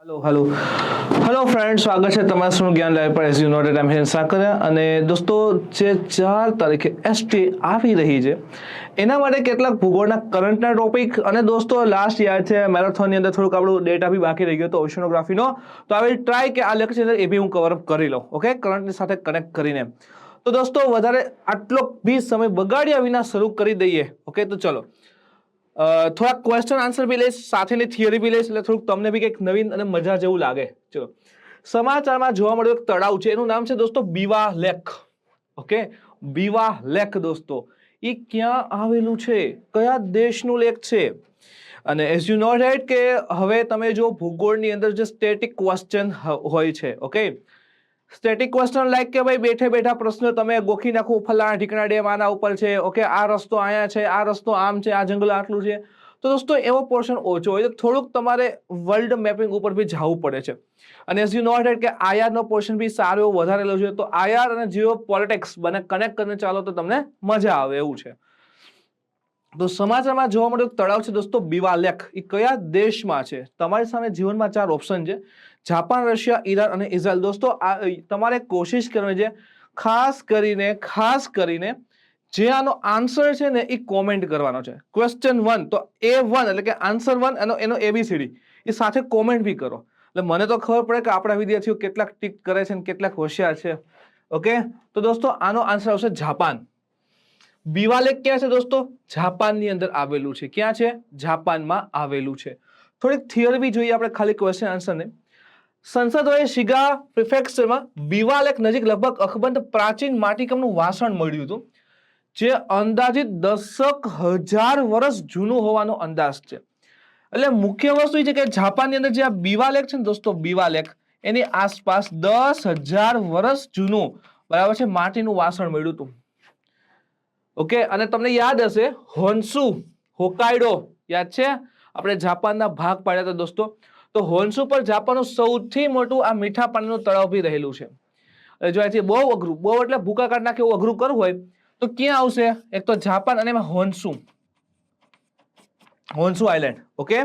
Hello hello hello friends, स्वागत है તમારું જ્ઞાન લાઈવ પર એઝ યુ નો ડેટ આઈ એમ હિરેન સાકરિયા। અને દોસ્તો જે 4 તારીખે એસટી આવી રહી છે એના માટે કેટલાક ભૂગોળના કરંટના ટોપિક અને દોસ્તો લાસ્ટ યાર છે મેરેથોનની અંદર થોડુંક આપણું ડેટા બી બાકી રહી ગયો તો ઓશનોગ્રાફીનો, તો આવી ટ્રાય કે આ લેક્ચર અંદર એ બી હું કવર અપ કરી લઉં, ઓકે, કરંટની સાથે કનેક્ટ કરીને। તો દોસ્તો વધારે આટલો બી સમય બગાડ્યા વિના શરૂ કરી દઈએ, ઓકે। તો ચલો થોડા ક્વેશ્ચન આન્સર બી લઈશ, સાથેની થિયરી બી લઈશ, એટલે થોડુંક તમને બી કંઈક નવીન અને મજા જેવું લાગે। ચલો, સમાચારમાં જોવા મળ્યું એક તળાવ છે, એનું નામ છે દોસ્તો બીવા લેક, ઓકે। બીવા લેક દોસ્તો એ ક્યાં આવેલું છે, કયા દેશનું લેક છે? અને એઝ યુ નો રાઈટ કે હવે તમે જો ભૂગોળની અંદર જે સ્ટેટિક ક્વેશ્ચન હોય છે, ઓકે, સ્ટેટિક ક્વેશ્ચન લાઈક કે ભાઈ બેઠે બેઠા પ્રશ્ન તમે ગોખી નાખો, ફલાણા ઠીકણા ડેમ આના ઉપર છે, ઓકે, આ રસ્તો અહીંયા છે, આ રસ્તો આમ છે, આ જંગલ આટલું છે, તો દોસ્તો એવો પોર્શન ઓછો હોય, તો થોડુંક તમારે વર્લ્ડ મેપિંગ ઉપર બી જવું પડે છે। અને એઝ યુ નો રાઈટ કે આઈઆર નો પોર્શન બી સારો એવો વધારેલો છે, તો આઈઆર અને જીઓ પોલિટિક્સ બંને કનેક્ટ કરીને ચાલો તો તમને મજા આવે એવું છે। તો સમાચારમાં જોવા મળ્યું તળાવ છે દોસ્તો બીવા લેક, એ કયા દેશમાં છે? તમારી સામે જીવનમાં 4 ઓપ્શન છે, જાપાન, રશિયા, ઈરાન અને ઇઝરાયલ। દોસ્તો તમારે કોશિશ કરવી છે ખાસ કરીને જે આનો આન્સર છે ને એ કોમેન્ટ કરવાનો છે। ક્વેશ્ચન 1 તો A1 એટલે કે આન્સર 1 એનો ABCD એ સાથે કોમેન્ટ બી કરો, એટલે મને તો ખબર પડે કે આપણા વિદ્યાર્થીઓ કેટલાક ટીક કરે છે અને કેટલાક હોશિયાર છે, ઓકે। તો દોસ્તો આનો આન્સર આવશે જાપાન। બીવા લેક ક્યાં છે દોસ્તો? જાપાનની અંદર આવેલું છે। ક્યાં છે? જાપાનમાં આવેલું છે। થોડીક થિયરી બી જોઈએ આપણે, ખાલી ક્વેશ્ચન આન્સર ને। સંશોધકોએ શિગા પ્રિફેક્ચરમાં બીવા લેક નજીક લગભગ અકબંધ પ્રાચીન માટીકમનું વાસણ મળ્યું હતું, જે અંદાજિત 10,000 વર્ષ જૂનું હોવાનો અંદાજ છે। એટલે મુખ્ય વસ્તુ એ છે કે જાપાનની અંદર જે આ બીવા લેક છે ને દોસ્તો, બીવા લેક એની આસપાસ 10,000 વર્ષ જૂનું, બરાબર છે, માટીનું વાસણ મળ્યું હતું, ઓકે। અને તમને યાદ હશે હોન્સુ, હોકાઈડો યાદ છે, આપણે જાપાનના ભાગ પાડ્યા હતા દોસ્તો, તો હોન્સુ પર જાપાનનું સૌથી મોટું આ મીઠા પાણીનું તળાવ બી રહેલું છે। જો અહીંથી બહુ અઘરું, બહુ એટલે ભૂકા કાઢ નાખે એવું અઘરું કરવું હોય તો ક્યાં આવશે? એક તો જાપાન અને એમાં હોન્સુ આઇલેન્ડ, ઓકે।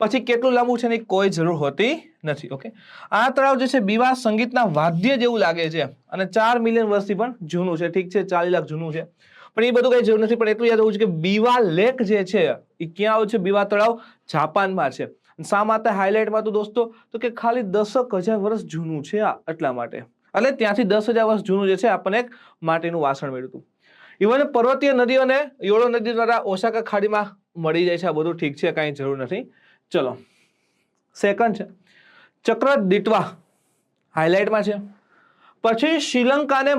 પછી કેટલું લાંબુ છે એની કોઈ જરૂર હોતી નથી, ઓકે। આ તળાવ જે છે બીવા સંગીતના વાદ્ય જેવું લાગે છે અને 4 મિલિયન વર્ષથી પણ જૂનું છે, ઠીક છે, 40 લાખ જૂનું છે, પણ એ બધું કઈ જરૂર નથી, પણ એટલું યાદ હોવું છે કે બીવા લેક જે છે એ ક્યાં આવે છે? બીવા તળાવ જાપાનમાં છે। શા માટે હાઇલાઇટમાં તો દોસ્તો, તો કે ખાલી 10,000 વર્ષ જૂનું છે એટલા માટે, એટલે ત્યાંથી 10,000 વર્ષ જૂનું જે છે આપણને એક માટીનું વાસણ મળ્યું હતું। ઇવન પર્વતીય નદીઓને યોડો નદી દ્વારા ઓસાકા ખાડીમાં મળી જાય છે, આ બધું ઠીક છે, કાંઈ જરૂર નથી। ચલો, સેકન્ડ છે ચક્ર દીટવા, હાઇલાઇટમાં છે। પછી શ્રીલંકાને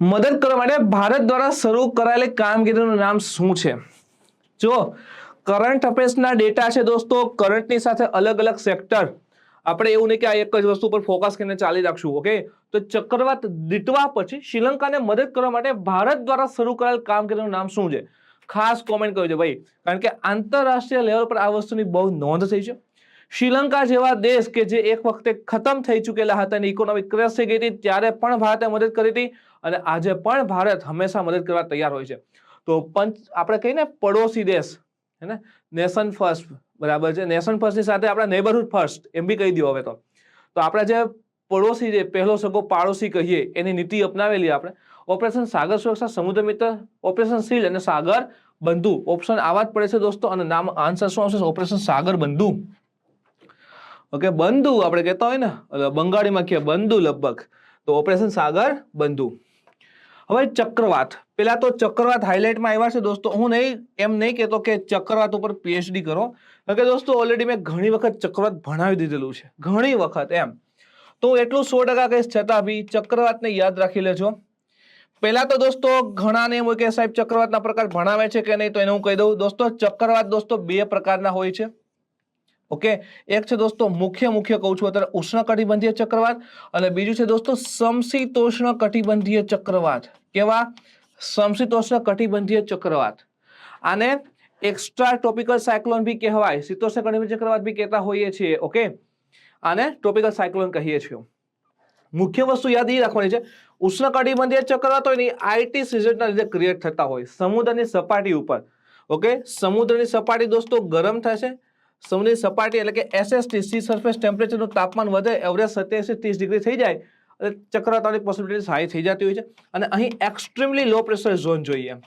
મદદ કરવા માટે ભારત દ્વારા શરૂ કરાયેલી કામગીરીનું નામ શું છે? જો કરંટ અફેર્સના ડેટા છે દોસ્તો, કરંટની સાથે અલગ અલગ સેક્ટર, આપણે એવું નહીં કે આ એક જ વસ્તુ પર ફોકસ કરીને ચાલી રાખશું, ઓકે। તો ચક્રવાત દીટવા પછી શ્રીલંકાને મદદ કરવા માટે ભારત દ્વારા શરૂ કરાયેલ કામગીરીનું નામ શું છે? ખાસ કોમેન્ટ કરજો ભાઈ, કારણ કે આંતરરાષ્ટ્રીય લેવલ પર આ વસ્તુની બહુ નોંધ થઈ છે। શ્રીલંકા જેવા દેશ કે જે એક વખતે ખતમ થઈ ચૂકેલા હતા અને ઇકોનોમી ક્રેશ થઈ ગઈ હતી, ત્યારે પણ ભારતે મદદ કરી હતી અને આજે પણ ભારત હંમેશા મદદ કરવા તૈયાર હોય છે। તો આપણે કહીએ ને પડોશી દેશ, હે ને, નેશન ફર્સ્ટ, બરાબર છે, નેશન ફર્સ્ટની સાથે આપણે નેબરહુડ ફર્સ્ટ એમ બી કહી દો હવે તો આપણે જે પડોશી જે પહેલો સગો પાડોશી કહીએ એની નીતિ અપનાવેલી આપણે। ઓપરેશન સાગર સુરક્ષા, સમુદ્ર મિત્ર, ઓપરેશન શીલ્ડ અને સાગર બંધુ, ઓપ્શન આવા જ પડે છે દોસ્તો, અને નામ આન્સર શું આવશે? ઓપરેશન સાગર બંધુ, ઓકે। બંધુ આપણે કહેતા હોય ને, બંગાળીમાં કહે બંધુ લગભગ, તો ઓપરેશન સાગર બંધુ। હવે ચક્રવાત, પેલા તો ચક્રવાત હાઇલાઇટમાં આવ્યા છે દોસ્તો, હું એમ નહીં કહેતો કે ચક્રવાત ઉપર PhD કરો, કારણ કે દોસ્તો ઓલરેડી મેં ઘણી વખત ચક્રવાત ભણાવી દીધેલું છે, ઘણી વખત એમ, તો એટલું 100% કહીશ, છતાં બી ચક્રવાતને યાદ રાખી લેજો। પહેલા તો દોસ્તો ઘણાને એમ હોય કે સાહેબ ચક્રવાતના પ્રકાર ભણાવે છે કે નહીં, તો એને હું કહી દઉં દોસ્તો, ચક્રવાત દોસ્તો 2 પ્રકારના હોય છે, ઓકે। એક છે દોસ્તો મુખ્ય કહું છું અત્યારે ઉષ્ણકટિબંધીય ચક્રવાત, અને બીજું છે દોસ્તો સમશીતોષ્ણ કટિબંધીય ચક્રવાત। કેવા? સમશીતોષ્ણ કટિબંધીય ચક્રવાત। આને એક્સ્ટ્રા ટ્રોપિકલ સાયક્લોન બી કહેવાય, શીતોષ્ણ કટિબંધીય ચક્રવાત બી કહેતા હોઈએ છીએ, ઓકે। આને ટ્રોપિકલ સાયક્લોન કહીએ છીએ। મુખ્ય વસ્તુ યાદ એ રાખવાની છે, ઉષ્ણકટિબંધીય ચક્રવાત હોય ને IT સિઝનના લીધે ક્રિએટ થતા હોય, સમુદ્રની સપાટી ઉપર, ઓકે, સમુદ્રની સપાટી દોસ્તો ગરમ થશે. સમુદ્રની સપાટી એટલે કે SST સી સરફેસ ટેમ્પરેચરનું તાપમાન વધે, એવરેજ 27-30 ડિગ્રી થઈ જાય એટલે ચક્રવાતની પોસિબિલિટી હાઈ થઈ જતી હોય છે. અને અહીં એક્સ્ટ્રીમલી લો પ્રેશર ઝોન જોઈએ.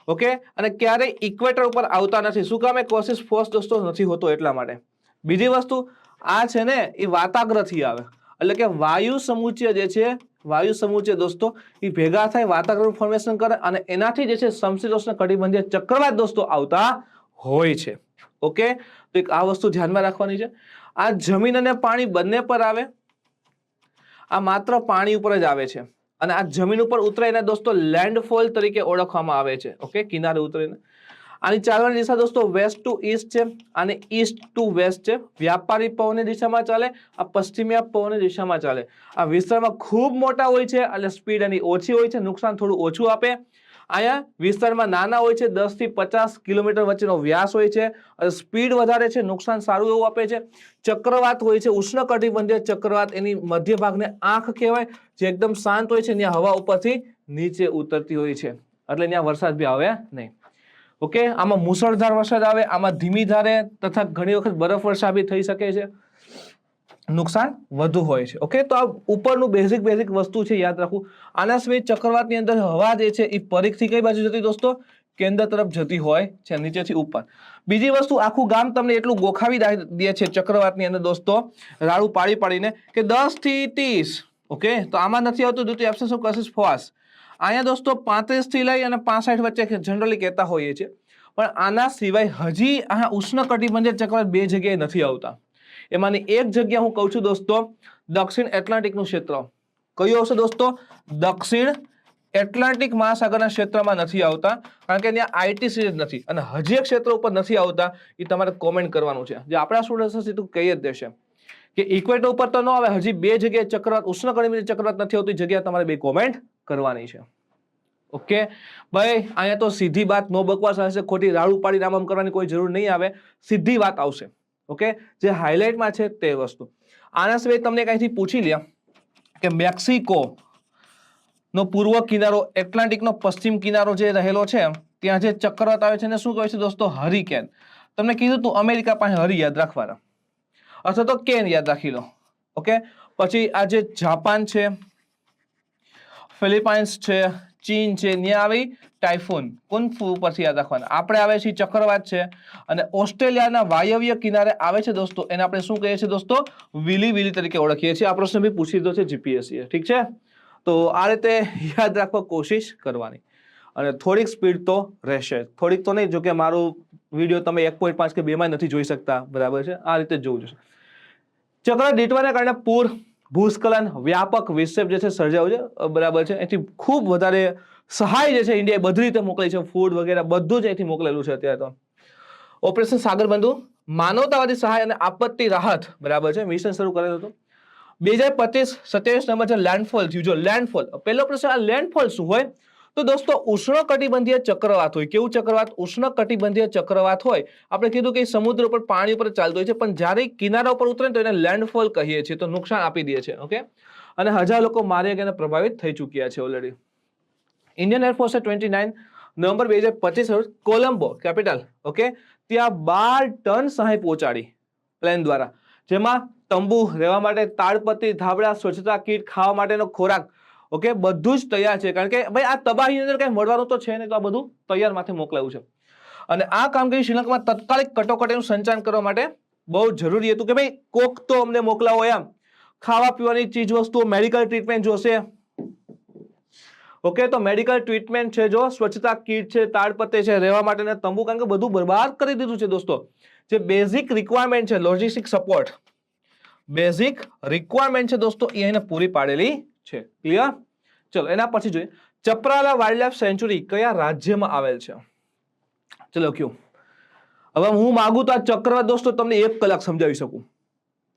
ઓકે, અને ક્યારેય ઇક્વેટર ઉપર આવતા નથી. શું કામ? કોશિશ ફોર્સ દોસ્તો નથી હોતો એટલા માટે. બીજી વસ્તુ આ છે ને એ વાતાગ્રહથી આવે, એટલે કે વાયુ સમુચ્ચય જે છે, વાયુ સમુચ્ચય દોસ્તો એ ભેગા થાય, વાતાવરણ ફોર્મેશન કરે અને એનાથી જે છે સમશીતોષ્ણ કટિબંધીય ચક્રવાત દોસ્તો આવતા હોય છે. ઓકે, તો એક આ વસ્તુ ધ્યાનમાં રાખવાની છે. આ જમીન અને પાણી બંને પર આવે. આ માત્ર પાણી ઉપર જ આવે છે અને આ જમીન ઉપર ઉતરે એને દોસ્તો લેન્ડફોલ તરીકે ઓળખવામાં આવે છે. ઓકે, કિનારે ઉતરીને આની ચાલવાની દિશા દોસ્તો વેસ્ટ ટુ ઈસ્ટ છે, અને ઈસ્ટ ટુ વેસ્ટ છે. વ્યાપારી પવનની દિશામાં ચાલે, આ પશ્ચિમીય પવનની દિશામાં ચાલે. આ વિસ્તારમાં ખૂબ મોટા હોય છે એટલે સ્પીડ એની ઓછી હોય છે, નુકસાન થોડું ઓછું આપે. અહીંયા વિસ્તારમાં નાના હોય છે, 10 થી 50 કિલોમીટર વચ્ચેનો વ્યાસ હોય છે, સ્પીડ વધારે છે, નુકસાન સારું એવું આપે છે. ચક્રવાત હોય છે, ઉષ્ણકટિબંધીય ચક્રવાત, એની મધ્ય ભાગને આંખ કહેવાય, જે એકદમ શાંત હોય છે. ત્યાં હવા ઉપરથી નીચે ઉતરતી હોય છે એટલે ત્યાં વરસાદ બી આવે નહીં. ઓકે, આમાં મુસળધાર વરસાદ આવે, આમાં ધીમી ધારે તથા ઘણી વખત બરફવર્ષા બી થઈ શકે છે. નુકસાન વધુ હોય છે. ઓકે, તો આ ઉપરનું બેઝિક વસ્તુ છે, યાદ રાખવું. આના સિવાય ચક્રવાતની અંદર હવા જે છે એ પરિઘથી કઈ બાજુ જતી દોસ્તો? કેન્દ્ર તરફ જતી હોય છે, નીચેથી ઉપર. બીજી વસ્તુ, આખું ગામ તમને એટલું ગોખાવી દે છે ચક્રવાતની અંદર દોસ્તો, રાડું પાડીને કે 10 થી 30. ઓકે, તો આમાં નથી આવતું ડ્યુ ટુ એબ્સન્સ ઓફ કોશિશ ફોર્સ. અહીંયા દોસ્તો 35 થી લઈ અને 65 વચ્ચે જનરલી કહેતા હોઈએ છીએ. પણ આના સિવાય હજી આ ઉષ્ણકટિબંધીય ચક્રવાત બે જગ્યાએ નથી આવતા. એમાંની એક જગ્યા હું કહું છું દોસ્તો, દક્ષિણ એટલાન્ટિકનું ક્ષેત્ર. કયું આવશે દોસ્તો? દક્ષિણ એટલાન્ટિક મહાસાગરના ક્ષેત્રમાં નથી આવતા, કારણ કે ત્યાં આઈટીસી જ નથી. અને હજી એક ક્ષેત્ર ઉપર નથી આવતા, એ તમારે કોમેન્ટ કરવાનું છે. જે આપણા સ્ટુડન્ટ હશે તું કહી જ દેશે કે ઇક્વેટર ઉપર તો ન આવે, હજી બે જગ્યાએ ચક્રવાત, ઉષ્ણકટિબંધીય ચક્રવાત નથી આવતું, જગ્યા તમારે બે કોમેન્ટ કરવાની છે. ઓકે ભાઈ, અહીંયા તો સીધી વાત, નો બકવાસ હશે, ખોટી રાડું પાડી આમ કરવાની કોઈ જરૂર નહીં આવે, સીધી વાત આવશે. ઓકે, જે હાઇલાઇટમાં છે તે વસ્તુ. આના સિવાય તમને કંઈથી પૂછી લે કે મેક્સિકો નો પૂર્વ કિનારો, એટલાન્ટિકનો પશ્ચિમ કિનારો જે રહેલો છે, ત્યાં જે ચક્રવાત આવે છે એને શું કહે છે દોસ્તો? હરિકેન. તમને કીધું તું અમેરિકા પાસે હરી યાદ રાખવાના, અથવા તો કેન યાદ રાખી લો. ઓકે, પછી આ જે જાપાન છે, ફિલિપાઇન્સ છે, ચીન છે, ત્યાં આવી ટાઇફૂન. કુનફુ ઉપરથી યાદ રાખવાના. આપણે આવે છે ચક્રવાત છે, અને ઓસ્ટ્રેલિયાના વાયવ્ય કિનારે આવે છે દોસ્તો, એને આપણે શું કહીએ છીએ દોસ્તો? વિલી તરીકે ઓળખીએ છીએ. આ પ્રશ્ન બી પૂછી દીધો છે જીપીએસસી. ઠીક છે, તો આ રીતે યાદ રાખવા કોશિશ કરવાની, અને થોડીક સ્પીડ તો રહેશે, થોડીક તો નહીં. જો કે મારું વિડીયો તમે 1.5 કે 2 માં નથી જોઈ શકતા, બરાબર છે, આ રીતે જોવું જોઈએ. ચક્રવાત દીટવાના કારણે પૂર, ભૂસ્ખલન, વ્યાપક વિક્ષેપ જે છે સર્જાયું છે, બરાબર છે. એથી ખૂબ વધારે સહાય જે છે ઇન્ડિયાએ બધી રીતે મોકલી છે, ફૂડ વગેરે બધું જ અહીંથી મોકલેલું છે અત્યારે. તો ઓપરેશન સાગરબંધુ માનવતાવાદી સહાય અને આપત્તિ રાહત, બરાબર છે, મિશન શરૂ કરેલું હતું. 2025-27 નંબર છે લેન્ડફોલ થયું. જો લેન્ડફોલ, પહેલો પ્રશ્ન, આ લેન્ડફોલ શું હોય? તો દોસ્તો ઉષ્ણકટિબંધીય ચક્રવાત હોય. કેવું ચક્રવાત? ઉષ્ણકટિબંધીય ચક્રવાત હોય. આપણે કીધું કે સમુદ્ર ઉપર પાણી ઉપર ચાલતું હોય છે, પણ જ્યારે કિનારા ઉપર ઉતરે તો એને લેન્ડફોલ કહીએ છીએ, તો નુકસાન આપી દે છે. ઓકે, અને 1000 લોકો માર્યા ગયા, પ્રભાવિત થઈ ચૂક્યા છે ઓલરેડી. ઇન્ડિયન એરફોર્સે 29 નવેમ્બર 2025 કોલંબો કેપિટલ, ઓકે, ત્યાં 12 ટન સહાય પહોંચાડી પ્લેન દ્વારા, જેમાં તંબુ, રહેવા માટે તાડપત્રી, ધાબળા, સ્વચ્છતા કીટ, ખાવા માટેનો ખોરાક, ઓકે, બધું જ તૈયાર છે. કારણ કે ભાઈ આ તબાહીની અંદર કઈ મળવાનું તો છે નહીં, તો આ બધું તૈયાર માથે મોકલાયું છે. અને આ કામગીરી શ્રીલંકામાં તાત્કાલિક કટોકટીનું સંચાલન કરવા માટે બહુ જરૂરી હતું કે ભાઈ કોક તો અમને મોકલાવો, એમ ખાવા પીવાની ચીજ વસ્તુઓ, મેડિકલ ટ્રીટમેન્ટ જોશે. ઓકે, તો મેડિકલ ટ્રીટમેન્ટ છે, જો સ્વચ્છતા કીટ છે, તાડપત્રી છે, રહેવા માટેના તંબુ, કારણ કે બધું બરબાદ કરી દીધું છે દોસ્તો. જે બેઝિક રિક્વાયરમેન્ટ છે, લોજિસ્ટિક સપોર્ટ, બેઝિક રિક્વાયરમેન્ટ છે દોસ્તો, એ એને પૂરી પાડેલી છે. ક્લિયર? ચલો એના પછી જોઈએ, ચપરાલા વાઇલ્ડલાઇફ સેન્ચ્યુરી કયા રાજ્યમાં આવેલ છે? ચલો ક્યુ. હવે હું માંગુ તો આ ચક્રવાત દોસ્તો તમને 1 કલાક સમજાવી શકું.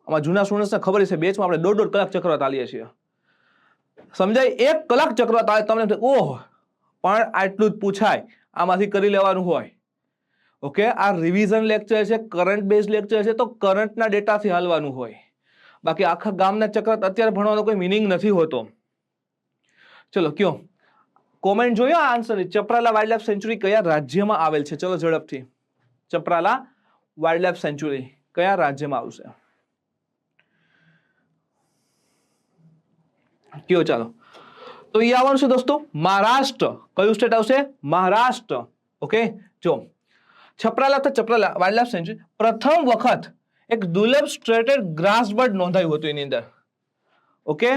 આમાં જૂના સ્ટુડન્ટ્સને ખબર છે, બેચમાં આપણે 1.5 કલાક ચક્રવાત આલીએ છીએ. સમજાય? 1 કલાક ચક્રવાત આવે તમને, ઓહ, પણ આટલું જ પૂછાય, આમાંથી કરી લેવાનું હોય. ઓકે, આ રિવિઝન લેક્ચર છે, કરંટ બેઝ લેક્ચર છે, તો કરંટના ડેટાથી હાલવાનું હોય. બાકી આખા ગામના ચક્રવાત અત્યારે ભણવાનો કોઈ મિનિંગ નથી હોતો. ચલો કયો, કોમેન્ટ જોયો આ આન્સર ની. ચપરાલા વાઇલ્ડ લાઈફ સેન્ચ્યુરી કયા રાજ્યમાં આવેલ છે? ચલો ઝડપથી. ચપરાલા વાઇલ્ડ લાઈફ સેન્ચ્યુરી કયા રાજ્યમાં આવશે? કયો ચાલો. તો એ આવવાનું છે દોસ્તો મહારાષ્ટ્ર. કયું સ્ટેટ આવશે? મહારાષ્ટ્ર. ઓકે, જો ચપરાલા વાઇલ્ડ લાઈફ સેન્ચ્યુરી પ્રથમ વખત એક દુર્લભ સ્ટ્રેટેડ ગ્રાસ બર્ડ નોંધાયું હતું એની અંદર. ઓકે,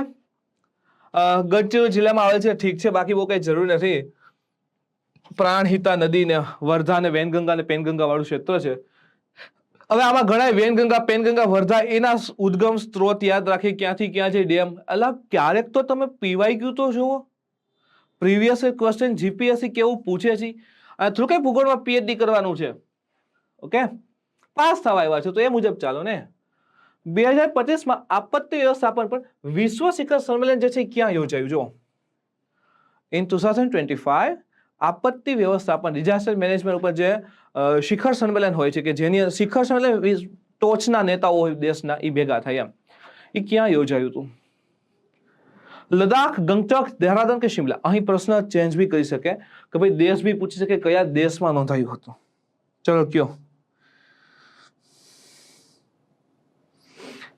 ગઢચિરોલી જિલ્લામાં આવે છે, ઠીક છે, બાકી બહુ કઈ જરૂર નથી. પ્રાણહિતા નદી ને વર્ધા ને વેનગંગા ને પેનગંગા વાળું ક્ષેત્ર છે. હવે આમાં ઘણા વેનગંગા પેનગંગા વર્ધા એના ઉદ્ગમ સ્ત્રોત યાદ રાખી ક્યાંથી ક્યાં છે ડેમ. અલા ક્યારેક તો તમે પીવાઈ ગયું તો જુઓ, પ્રીવિયસ ક્વેશ્ચન જીપીએસસી કેવું પૂછે છે. અને થોડું કઈ ભૂગોળમાં પીએચડી કરવાનું છે. ઓકે, પાસ થવા આવ્યા છે તો એ મુજબ ચાલો ને. 2025માં આપત્તિ વ્યવસ્થાપન પર વિશ્વ શિખર સંમેલન જે છે ક્યાં યોજાયું? જો ઇન 2025 આપત્તિ વ્યવસ્થાપન ડિઝાસ્ટર મેનેજમેન્ટ ઉપર જે શિખર સંમેલન હોય છે કે જેની શિખર સંમેલન ટોચના નેતાઓ હોય દેશના એ ભેગા થયા, એ ક્યાં યોજાયું હતું? લદ્દાખ, ગંગટોક, દેહરાદૂન કે શિમલા? અહીં પ્રશ્ન ચેન્જ બી કરી શકે કે ભાઈ દેશ બી પૂછી શકે કયા દેશમાં નોંધાયું હતું. ચલો કયો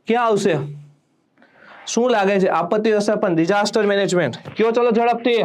ક્યાં આવશે? શું લાગે છે? આપત્તિ વ્યવસ્થાપન ડિઝાસ્ટર મેનેજમેન્ટ કયો? ચલો ઝડપથી.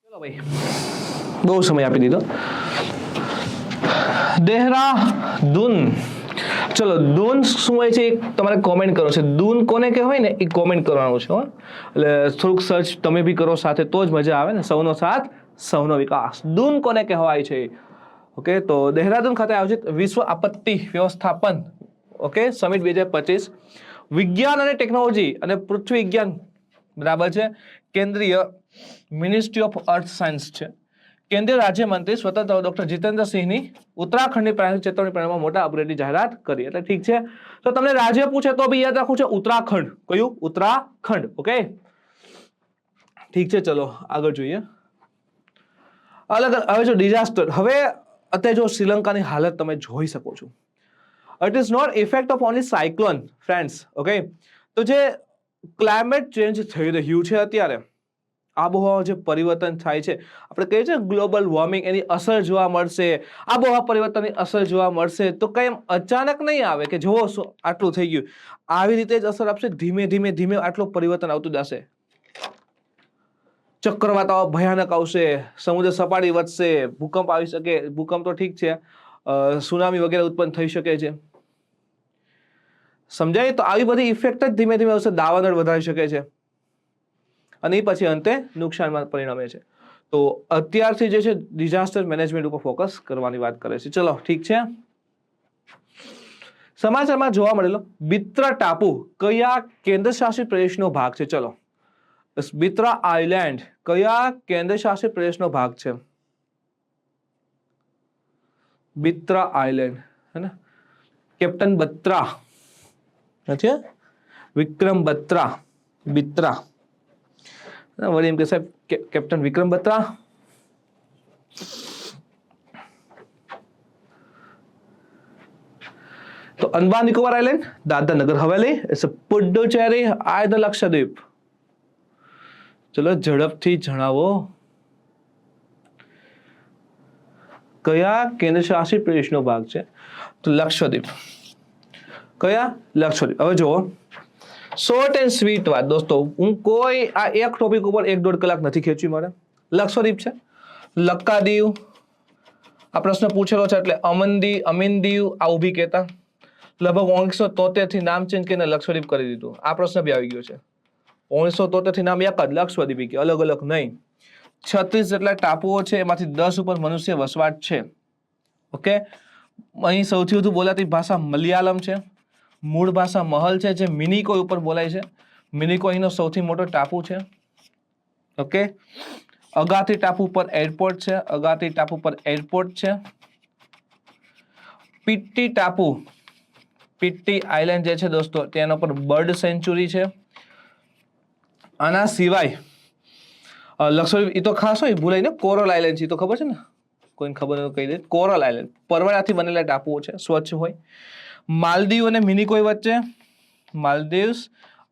ચલો ભાઈ, બહુ સમય આપી દીધો. દેહરાદૂન. ચલો દૂન શું હોય છે તમારે કોમેન્ટ કરો છે. દૂન કોને કહેવાય ને એ કોમેન્ટ કરવાનું છે. એટલે થોડુંક સર્ચ તમે બી કરો સાથે તો જ મજા આવે ને. સૌનો સાથ સૌનો વિકાસ. દૂન કોને કહેવાય છે? ઓકે, તો દેહરાદૂન ખાતે આયોજિત વિશ્વ આપત્તિ વ્યવસ્થાપન ઓકે સમિટ 2025 વિજ્ઞાન અને ટેકનોલોજી અને પૃથ્વી વિજ્ઞાન બરાબર છે કેન્દ્રીય મિનિસ્ટ્રી ઓફ અર્થ સાયન્સ છે. કેન્દ્રીય રાજ્યમંત્રી સ્વતંત્ર ડોક્ટર જીતેન્દ્રસિંહની ઉત્તરાખંડની પ્રાણી ચેતવણી પરિણામમાં મોટા અપગ્રેડની જાહેરાત કરી. એટલે ઠીક છે, તો તમને રાજ્ય પૂછે તો બી યાદ રાખવું છે ઉત્તરાખંડ. કયું? ઉત્તરાખંડ. ઓકે ઠીક છે, ચલો આગળ જોઈએ. હવે જો ડિઝાસ્ટર, હવે અત્યારે જો શ્રીલંકાની હાલત તમે જોઈ શકો છો. It is not effect of only cyclone friends. Okay, તો જે ક્લાઇમેટ ચેન્જ થઈ રહ્યું છે અત્યારે, આબોહવા જે પરિવર્તન થાય છે, આપણે કહીએ છીએ ગ્લોબલ વોર્મિંગ, એની અસર જોવા મળશે. આબોહવા પરિવર્તનની અસર જોવા મળશે તો કઈ અચાનક નહીં આવે કે જોવો આટલું થઈ ગયું. આવી રીતે જ અસર આપશે. ધીમે ધીમે ધીમે આટલું પરિવર્તન આવતું જશે. ચક્રવાત ભયાનક આવશે, સમુદ્ર સપાટી વધશે, ભૂકંપ આવી શકે. ભૂકંપ તો ઠીક છે, સુનામી વગેરે ઉત્પન્ન થઈ શકે છે. સમજાય? તો આવી બધી ઇફેક્ટ જ ધીમે ધીમે આવશે. દાવાનળ વધારી શકે છે અને એ પછી અંતે નુકસાનમાં પરિણમે છે. તો અત્યારથી જે છે ડિઝાસ્ટર મેનેજમેન્ટ ઉપર ફોકસ કરવાની વાત કરે છે. ચલો ઠીક છે. સમાચારમાં જોવા મળેલો બિત્રા ટાપુ કયા કેન્દ્ર શાસિત પ્રદેશનો ભાગ છે? ચલો, બિત્રા આઇલેન્ડ કયા કેન્દ્ર શાસિત પ્રદેશનો ભાગ છે? બિત્રા આઇલેન્ડ है ना, कैप्टन बत्रा अच्छा, विक्रम बत्रा, बित्रा वही एम के साहब कैप्टन विक्रम बत्रा. तो अंडमान निकोबार आइलैंड, दादरा नगर हवेली, पुडुचेरी, आयदर लक्षद्वीप. चलो ઝડપથી જણાવો કયા કેન્દ્ર શાસિત પ્રદેશનો ભાગ છે? તો લક્ષદ્વીપ. કયા? લક્ષદ્વીપ. હવે જુઓ, શોર્ટ એન્ડ સ્વીટ વાત દોસ્તો. હું કોઈ આ એક ટોપિક ઉપર 1-1.5 કલાક નથી ખેંચવી મારે. લક્ષદ્વીપ છે, લક્કાદીવ આ પ્રશ્ન પૂછેલો છે એટલે અમીનદીવ આ ઊભી કહેતા. લગભગ 1973 થી નામ ચેન્જ કરીને લક્ષદ્વીપ કરી દીધું. આ પ્રશ્ન બી આવી ગયો છે. 1973 થી નામ એક જ લક્ષદ્વીપ કે અલગ અલગ નહીં. 36 જેટલા ટાપુઓ છે, એમાંથી 10 ઉપર મનુષ્ય વસવાટ છે. ઓકે, અહીં સૌથી વધુ બોલાતી ભાષા મલયાલમ છે. મૂળ ભાષા મહલ છે, જે મિનિકોય ઉપર બોલાય છે. મિનિકોય અહીંનો સૌથી મોટો ટાપુ છે. ઓકે, અગાતી ટાપુ પર એરપોર્ટ છે. અગાતી ટાપુ પર એરપોર્ટ છે. પિટ્ટી ટાપુ, પિટ્ટી આઇલેન્ડ જે છે દોસ્તો, તેના પર બર્ડ સેન્ચુરી છે. આના સિવાય લક્ષદ્વીપ, એ તો ખાસ હોય, ભૂલાય ને, કોરલ આઇલેન્ડ છે, તો ખબર છે ને, કોઈને ખબર હોય કહી દે. કોરલ આઇલેન્ડ પરવળાથી બનેલા ટાપુઓ છે, સ્વચ્છ હોય. માલદીવ અને મિનિકોય વચ્ચે, માલદીવ્સ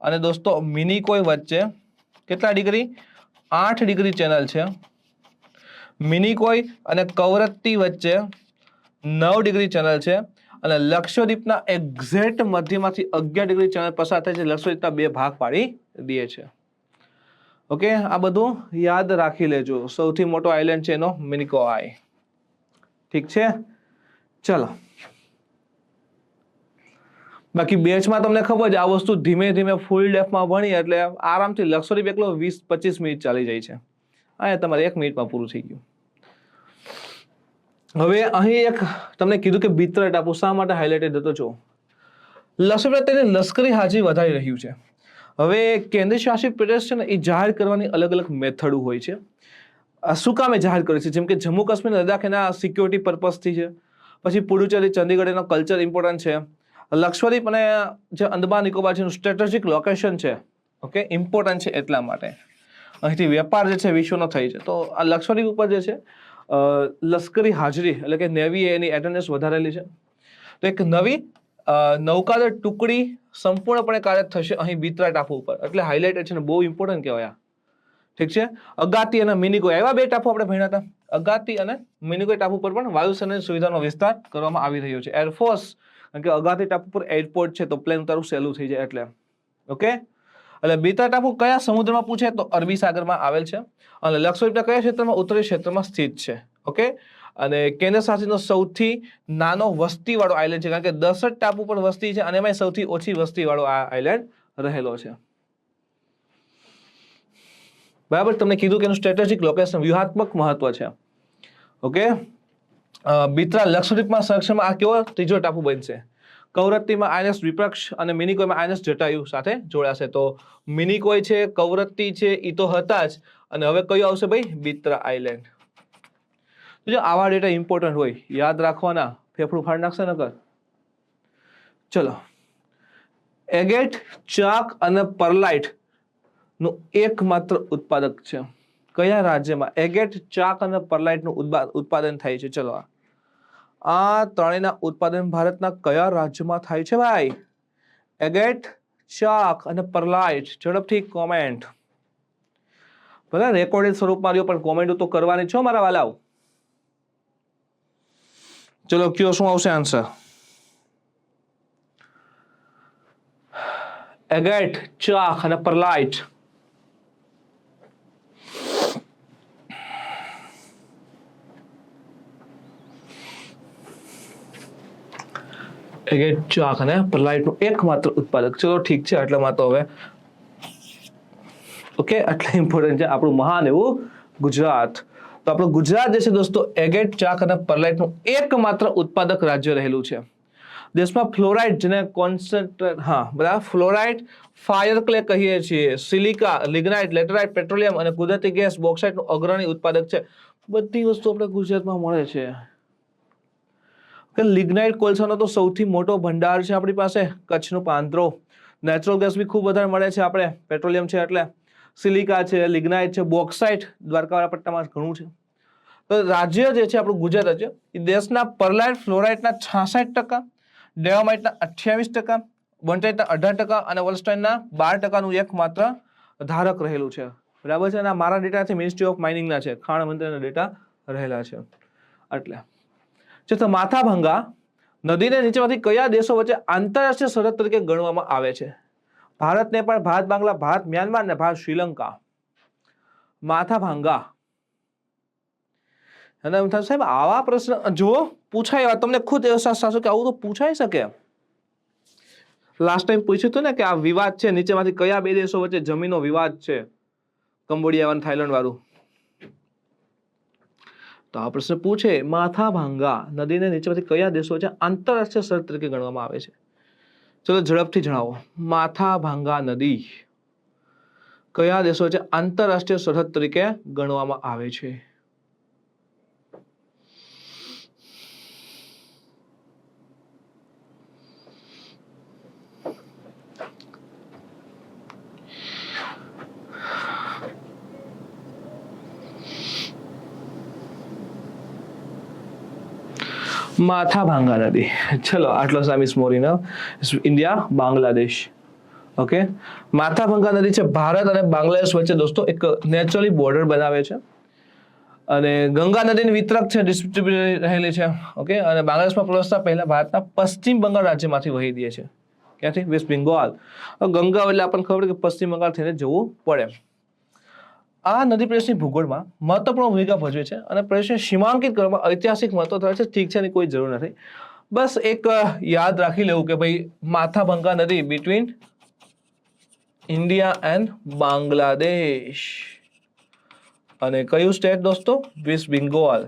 અને દોસ્તો મિનિકોય વચ્ચે કેટલા ડિગ્રી? 8 ડિગ્રી ચેનલ છે. મિનિકોય અને કવરત્તી વચ્ચે 9 ડિગ્રી ચેનલ છે. અને લક્ષદ્વીપના એક્ઝેક્ટ મધ્યમાંથી 11 ડિગ્રી ચેનલ પસાર થાય છે. લક્ષદ્વીપના 2 ભાગ પાડી દે છે. ઓકે, આ બધું યાદ રાખી લેજો. સૌથી મોટો આઇલેન્ડ છે એનો મિનિકોય. ઠીક છે, ચલો. બાકી બેચમાં તમને ખબર છે આ વસ્તુ ધીમે ધીમે ફૂલ ડેપ્થમાં ભણી એટલે આરામથી લક્ષદ્વીપ એકલો 20-25 મિનિટ ચાલી જાય છે. આ તમારે 1 મિનિટમાં પૂરું થઈ ગયું. હવે અહીં એક તમને કીધું કે બિત્ર ટાપુ શા માટે હાઇલાઇટેડ હતો? જો લક્ષદ્વીપ તેને લશ્કરી હાજરી વધારી રહ્યું છે. હવે કેન્દ્ર શાસિત પ્રદેશ છે ને, એ જાહેર કરવાની અલગ અલગ મેથડ હોય છે. શું કામે જાહેર કરે છે? જેમ કે જમ્મુ કાશ્મીર લદ્દાખ એના સિક્યોરિટી પર્પઝથી છે. પછી પુડુચેરી ચંદીગઢ એનો કલ્ચર ઇમ્પોર્ટન્ટ છે. લક્ષદ્વીપ અને જે અંદમાન નિકોબાર છે સ્ટ્રેટેજિક લોકેશન છે. ઓકે, ઇમ્પોર્ટન્ટ છે એટલા માટે. અહીંથી વેપાર જે છે વિશ્વનો થઈ છે. તો આ લક્ષદ્વીપ ઉપર જે છે લશ્કરી હાજરી એટલે કે નેવી એની એટેન્ડન્સ વધારેલી છે. તો એક નવી નૌકાદળ ટુકડી સંપૂર્ણપણે કાર્યરત થશે અહીં બિત્રા ટાપુ ઉપર. એટલે હાઇલાઇટેડ છે ને, બહુ ઇમ્પોર્ટન્ટ કહેવાય. ઠીક છે, અગાતી અને મિનિકોય એવા 2 ટાપુ આપણે ભણ્યા હતા. અગાતી અને મિનિકોય ટાપુ પર પણ વાયુસેનાની સુવિધાનો વિસ્તાર કરવામાં આવી રહ્યો છે. એરફોર્સ, કારણ કે અગાતી ટાપુ પર એરપોર્ટ છે તો પ્લેન ઉતારવું સહેલું થઈ જાય એટલે. ઓકે, એટલે બિત્રા ટાપુ કયા સમુદ્રમાં પૂછે તો અરબી સાગરમાં આવેલ છે. અને લક્ષદ્વીપના કયા ક્ષેત્રમાં? ઉત્તરીય ક્ષેત્રમાં સ્થિત છે. ઓકે, અને કેન્દ્ર શાસિતનો સૌથી નાનો વસ્તીવાળો આઇલેન્ડ છે, કારણ કે 10 જ ટાપુ પર વસ્તી છે અને એમાં સૌથી ઓછી વસ્તીવાળો આ આઇલેન્ડ રહેલો છે. બરાબર, તમને કીધું કે એનું સ્ટ્રેટેજિક લોકેશન વ્યૂહાત્મક મહત્વ છે. ઓકે, બિત્રા લક્ષદ્વીપમાં સંરક્ષણમાં આ કેવો ત્રીજો ટાપુ બનશે. કવરત્તીમાં આઈએનએસ વિપક્ષ અને મિનિકોયમાં આઈએનએસ જટાયુ સાથે જોડાશે. તો મિનિકોય છે, કવરત્તી છે, એ તો હતા જ. અને હવે કયું આવશે ભાઈ? બિત્રા આઇલેન્ડ. જો આવા ડેટા ઇમ્પોર્ટન્ટ હોય, યાદ રાખવાના, ફેફડું ફાડી નાખશે નકર. ચલો, એગેટ, ચાક અને પરલાઇટ નું એકમાત્ર ઉત્પાદક છે. કયા રાજ્યમાં એગેટ, ચાક અને પરલાઇટ નું ઉત્પાદન થાય છે? ચલો, આ ત્રણેયના ઉત્પાદન ભારતના કયા રાજ્યમાં થાય છે ભાઈ? એગેટ, ચાક અને પરલાઇટ. ઝડપથી કોમેન્ટ. ભલે રેકોર્ડેડ સ્વરૂપમાં રહ્યો પણ કોમેન્ટ તો કરવાની છો મારા વાલાઓ. ચલો, કયો શું આવશે આન્સર? એગેટ, ચાક અને પરલાઇટ. એગેટ, ચાક અને પરલાઇટનું એકમાત્ર ઉત્પાદક. ચલો ઠીક છે, આટલામાં તો હવે ઓકે, આટલા ઇમ્પોર્ટન્ટ છે આપણું મહાન એવું ગુજરાત. તો આપણું ગુજરાત જે છે દોસ્તો એગેટ, ચાક અને પરલાઇટનું એકમાત્ર ઉત્પાદક રાજ્ય રહેલું છે. દેશમાં ફ્લોરાઇડ, જેને કોન્સન્ટ્રેટ, હા બરાબર, ફ્લોરાઇડ, ફાયર ક્લે કહીએ છીએ, સિલિકા, લિગ્નાઇટ, લેટરાઇટ, પેટ્રોલિયમ અને કુદરતી ગેસ, બોક્સાઇટનું અગ્રણી ઉત્પાદક છે. બધી વસ્તુ આપણે ગુજરાતમાં મળે છે. લિગ્નાઇટ કોલસાનો તો સૌથી મોટો ભંડાર છે આપણી પાસે, કચ્છનું પાંદરો. નેચરલ ગેસ બી ખૂબ વધારે મળે છે આપણે, પેટ્રોલિયમ છે એટલે. સિલિકા છે, લિગ્નાઇટ છે, બોક્સાઇટ દ્વારકાવાળા પટ્ટામાં ઘણું છે. તો રાજ્ય જે છે આપણું ગુજરાત રાજ્ય, એ દેશના પરલાઇટ, ફ્લોરાઇટના 66%, ડેઓમાઇટના 28%, બોન્ટાઇટના 18% અને વોલ્સ્ટાઇનના 12%નું એકમાત્ર ધારક રહેલું છે. બરાબર છે, અને મારા ડેટાથી મિનિસ્ટ્રી ઓફ માઇનિંગના છે, ખાણ મંત્રીના ડેટા રહેલા છે. એટલે તો માથાભાંગા નદીને નીચેમાંથી કયા દેશો વચ્ચે આંતરરાષ્ટ્રીય સરહદ તરીકે ગણવામાં આવે છે? ભારત, નેપાળ, ભારત, બાંગ્લા, ભારત, મ્યાનમાર ને ભારત, શ્રીલંકા. માથાભાંગા. અને સાહેબ આવા પ્રશ્ન જો પૂછાય, તમને ખુદ અહેસાસ થશે કે આવું તો પૂછાઈ શકે. લાસ્ટ ટાઈમ પૂછ્યું હતું ને કે આ વિવાદ છે નીચેમાંથી કયા બે દેશો વચ્ચે જમીનનો વિવાદ છે, કંબોડિયા અને થાઈલેન્ડ વાળું. તો આ પ્રશ્ન પૂછે માથાભાંગા નદીને નીચેમાંથી કયા દેશો વચ્ચે આંતરરાષ્ટ્રીય સરહદ તરીકે ગણવામાં આવે છે? ચલો ઝડપથી જણાવો. માથાભાંગા નદી કયા દેશો વચ્ચે આંતરરાષ્ટ્રીય સરહદ તરીકે ગણવામાં આવે છે? માથાભાંગા નદી. ચલો આટલો સામિસ મોરીનો. ઇન્ડિયા બાંગ્લાદેશ. ઓકે, માથાભાંગા નદી છે ભારત અને બાંગ્લાદેશ વચ્ચે દોસ્તો એક નેચરલી બોર્ડર બનાવે છે અને ગંગા નદીની વિતરક છે, ડિસ્ટ્રીબ્યુટ રહેલી છે. ઓકે, અને બાંગ્લાદેશમાં પ્રવેશતા પહેલા ભારતના પશ્ચિમ બંગાળ રાજ્યમાંથી વહી દે છે. ક્યાંથી? વેસ્ટ બેંગોલ. ગંગા એટલે આપણને ખબર કે પશ્ચિમ બંગાળ થઈને જવું પડે. આ નદી પ્રદેશની ભૂગોળમાં મહત્વપૂર્ણ ભૂમિકા ભજવે છે અને પ્રદેશને સીમાંકિત કરવામાં ઐતિહાસિક મહત્વ ધરાવે છે. ઠીક છે, એની કોઈ જરૂર નથી. બસ એક યાદ રાખી લેવું કે ભાઈ માથાભાંગા નદી બિટવીન ઇન્ડિયા એન્ડ બાંગ્લાદેશ. અને કયું સ્ટેટ દોસ્તો? વેસ્ટ બેંગોલ.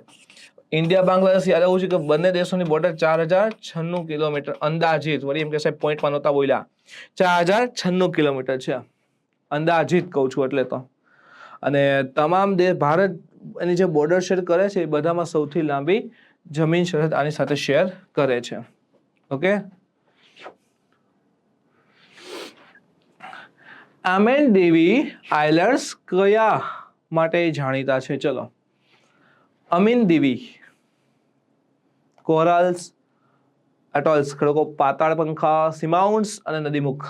ઇન્ડિયા બાંગ્લાદેશ યાદ આવવું છે કે બંને દેશોની બોર્ડર 4096 કિલોમીટર અંદાજિત, વળી એમ કે સાહેબ પોઈન્ટમાં નહોતા બોલ્યા, 4096 કિલોમીટર છે અંદાજિત કહું છું એટલે તો. અને તમામ દેશ ભારત એની જે બોર્ડર શેર કરે છે એ બધામાં સૌથી લાંબી જમીન સરહદ આની સાથે શેર કરે છે. ઓકે, અમેન્ડેવી આઇલેન્ડ્સ કયા માટે જાણીતા છે? ચલો, અમીનદીવી, કોરલ્સ, એટોલ્સ, ખડકો, પાતાળ પંખા, સીમાઉન્ટ્સ અને નદીમુખ.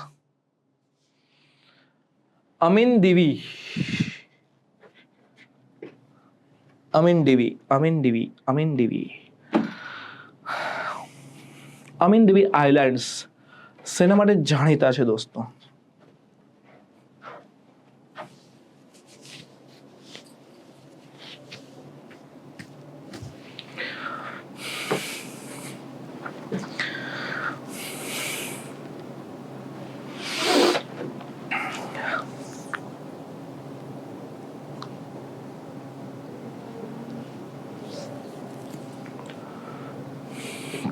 અમીનદીવી, અમીનદીવી, અમીનદીવી, અમીનદીવી, અમીનદીવી આઇલેન્ડ્સ શેના માટે જાણીતા છે દોસ્તો?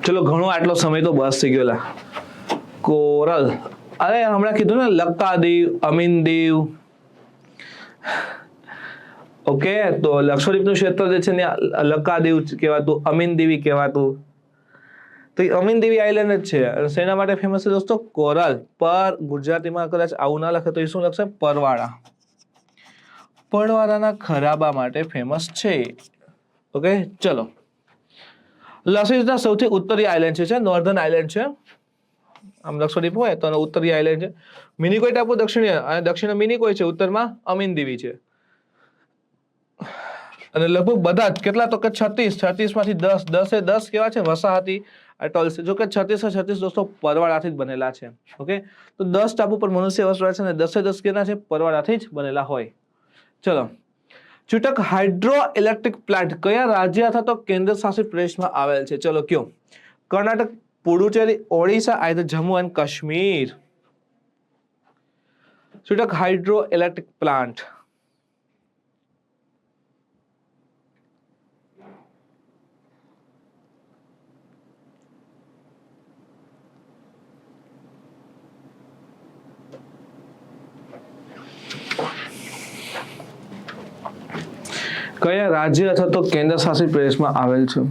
ચલો ઘણો આટલો સમય તો બસ થઈ ગયો. કોરલ, અરે હમણાં કીધું ને લક્કાદીવ, અમીનદીવ. ઓકે, તો લક્ષદ્વીપનું ક્ષેત્ર જે છે ને લક્કાદીવ કહેવાતું, અમીનદીવી કહેવાતું. તો અમીનદીવી આઇલેન્ડ જ છે. શેના માટે ફેમસ છે દોસ્તો? કોરલ. પર ગુજરાતીમાં કદાચ આવું ના લખે તો એ શું લખશે? પરવાળા. પરવાળાના ખરાબા માટે ફેમસ છે. ઓકે, ચલો. લક્ષદ્વીપના સૌથી ઉત્તરી આઇલેન્ડ છે નોર્ધન આઇલેન્ડ છે. આમ લક્ષદ્વીપ હોય તો ઉત્તરી આઇલેન્ડ છે. મિનિકોય ટાપુ દક્ષિણીય અને દક્ષિણ મિનિકોય છે, ઉત્તરમાં અમીનદીવી છે. અને લગભગ બધા જ કેટલા તો કે 36 માંથી 10 કેવા છે? વસાહતી એટોલ્સ. જો કે 36 દોસ્તો પરવાળાથી જ બનેલા છે. ઓકે, તો 10 ટાપુ પર મનુષ્ય વસવાટ છે અને 10 કેના છે? પરવાળાથી જ બનેલા હોય. ચલો, ચુટક હાઇડ્રો ઇલેક્ટ્રિક પ્લાન્ટ કયા રાજ્ય અથવા તો કેન્દ્ર શાસિત પ્રદેશમાં આવેલ છે? ચલો કયો? Karnataka, Puducherry, Odisha, either Jammu and Kashmir. Chutak hydro electric plant. કયા રાજ્ય અથવા તો કેન્દ્ર શાસિત પ્રદેશમાં આવેલ છે?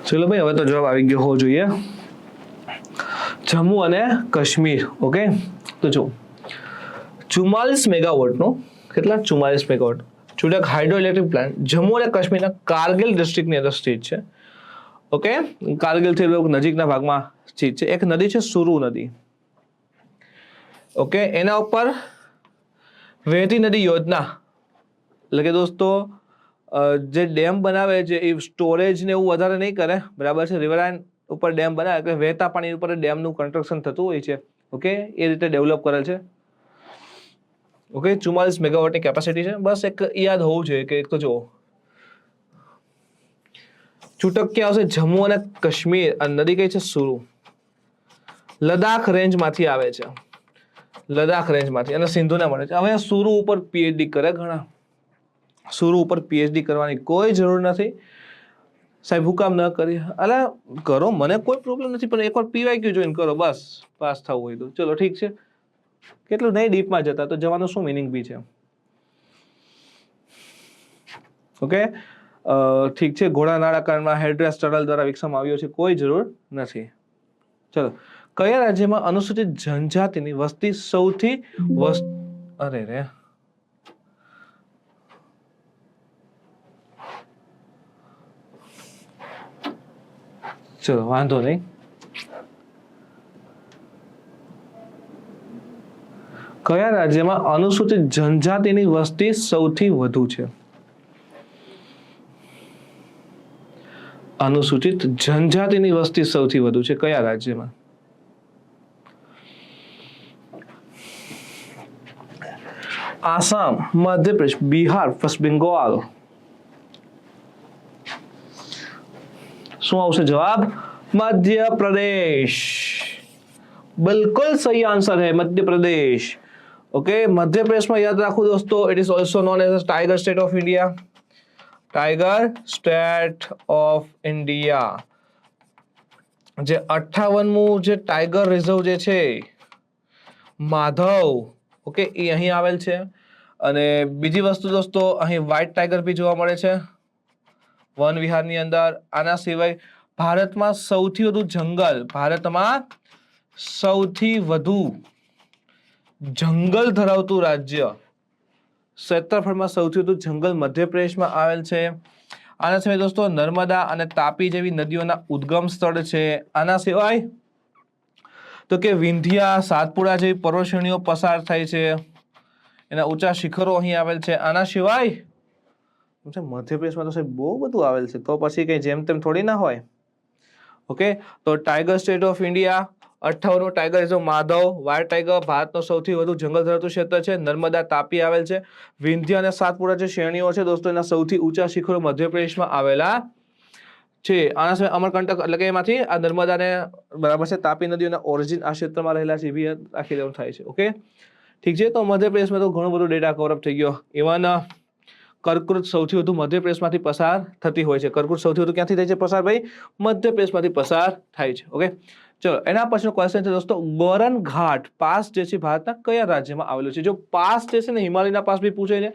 ચલો ભાઈ, હવે તો જવાબ આવી ગયો હોવો જોઈએ. જમ્મુ અને કાશ્મીર. ઓકે, તો જો 44 મેગાવોટનો, કેટલા? 44 megawatt Chutak hydro electric plant Jammu અને કાશ્મીરના કારગિલ ડિસ્ટ્રિક્ટની અંદર સ્થિત છે. ઓકે, કારગિલથી નજીકના ભાગમાં સ્થિત છે. એક નદી છે સુરુ નદી. ઓકે, એના ઉપર વહેતી નદી યોજના, એટલે કે દોસ્તો જે ડેમ બનાવે છે એ સ્ટોરેજ ને એવું વધારે નહીં કરે, બરાબર છે? રિવરાઇન ઉપર ડેમ બનાવે કે વહેતા પાણી ઉપર ડેમનું કન્સ્ટ્રક્શન થતું હોય છે. ઓકે, એ રીતે ડેવલપ કરેલ છે. ઓકે, 44 મેગાવોટની કેપેસિટી છે. બસ એક યાદ હોવું જોઈએ કે એક તો જો છૂટક ક્યાં આવશે? જમ્મુ અને કાશ્મીર. અને નદી કઈ છે? સુરુ. લદાખ રેન્જમાંથી આવે છે. લદાખ રેન્જમાંથી અને સિંધુને મળે છે. હવે સુરુ ઉપર પીએચડી કરે ઘણા. સુરુ ઉપર પીએચડી કરવાની કોઈ જરૂર નથી. સાહેબ હું કામ ન કરી? અલા કરો, મને કોઈ પ્રોબ્લેમ નથી, પણ એકવાર પીવાયક્યુ જોઈન કરો, બસ પાસ થવું હોય તો. ચલો ઠીક છે. કેટલું નહીં ડીપમાં જતા તો જવાનું શું મિનિંગ બી છે. ઓકે, ઠીક છે. ઘોડા નાળાકારમાં હેડ્રેસ ટનલ દ્વારા વિકસાવવામાં આવ્યો છે. કોઈ જરૂર નથી. ચલો, કયા રાજ્યમાં અનુસૂચિત જનજાતિની વસ્તી સૌથી અરે રે ચલો વાંધો નહીં. કયા રાજ્યમાં અનુસૂચિત જનજાતિની વસ્તી સૌથી વધુ છે? અનુસૂચિત જનજાતિની વસ્તી સૌથી વધુ છે કયા રાજ્યમાં? આસામ, મધ્યપ્રદેશ, બિહાર, વેસ્ટ બેંગોલ. શું આવશે જવાબ? મધ્યપ્રદેશ. બિલકુલ સહી આન્સર है મધ્યપ્રદેશ. ઓકે, મધ્યપ્રદેશમાં યાદ રાખો દોસ્તો, it is also known as tiger state of India. Tiger state of India. જે 58મું જે ટાઈગર રિઝર્વ જે છે માધવ, ઓકે, એ અહીં આવેલ છે. અને બીજી વસ્તુ દોસ્તો, અહીં વ્હાઇટ ટાઈગર બી જોવા મળે છે વન વિહારની અંદર. આના સિવાય ભારતમાં સૌથી વધુ જંગલ, ભારતમાં સૌથી વધુ જંગલ ધરાવતું રાજ્ય, ક્ષેત્રફળમાં સૌથી વધુ જંગલ મધ્યપ્રદેશમાં આવેલ છે. આના સિવાય દોસ્તો નર્મદા અને તાપી જેવી નદીઓના ઉદ્ગમ સ્થળ છે. આના સિવાય તો કે વિંધ્યા, સાતપુડા જેવી પર્વતશ્રેણીઓ પસાર થાય છે. એના ઊંચા શિખરો અહીં આવેલ છે. આના સિવાય મધ્યપ્રદેશમાં તો સાહેબ બહુ બધું આવેલ છે, તો પછી કઈ જેમ તેમ થોડી ના હોય. ઓકે, તો ટાઈગર સ્ટેટ ઓફ ઇન્ડિયા, 58નું tiger reserve Madhav, white tiger ભારતનો સૌથી વધુ જંગલ ધરાવતું ક્ષેત્ર છે. નર્મદા, તાપી આવેલ છે. વિંધ્યા અને સાતપુડા જે શ્રેણીઓ છે દોસ્તો, એના સૌથી ઊંચા શિખરો મધ્યપ્રદેશમાં આવેલા છે. આના સિવાય અમરકંટક, એટલે કે એમાંથી આ નર્મદા ને બરાબર છે, તાપી નદીઓના ઓરિજિન આ ક્ષેત્રમાં રહેલા છે, એવી રાખી દેવાનું થાય છે. ઓકે, ઠીક છે. તો મધ્યપ્રદેશમાં તો ઘણું બધું ડેટા કવરઅપ થઈ ગયો. ઇવન કર્કવૃત સૌથી વધુ મધ્યપ્રદેશમાંથી પસાર થતી હોય છે. કર્કવૃત સૌથી વધુ ક્યાંથી થાય છે પસાર? ભાઈ મધ્યપ્રદેશમાંથી પસાર થાય છે. ઓકે, ચલો એના પછીનો ક્વેશ્ચન છે દોસ્તો, ગોરન ઘાટ પાસ જે છે ભારતના કયા રાજ્યમાં આવેલું છે? જો પાસ જે છે ને હિમાલયના પાસ બી પૂછે છે,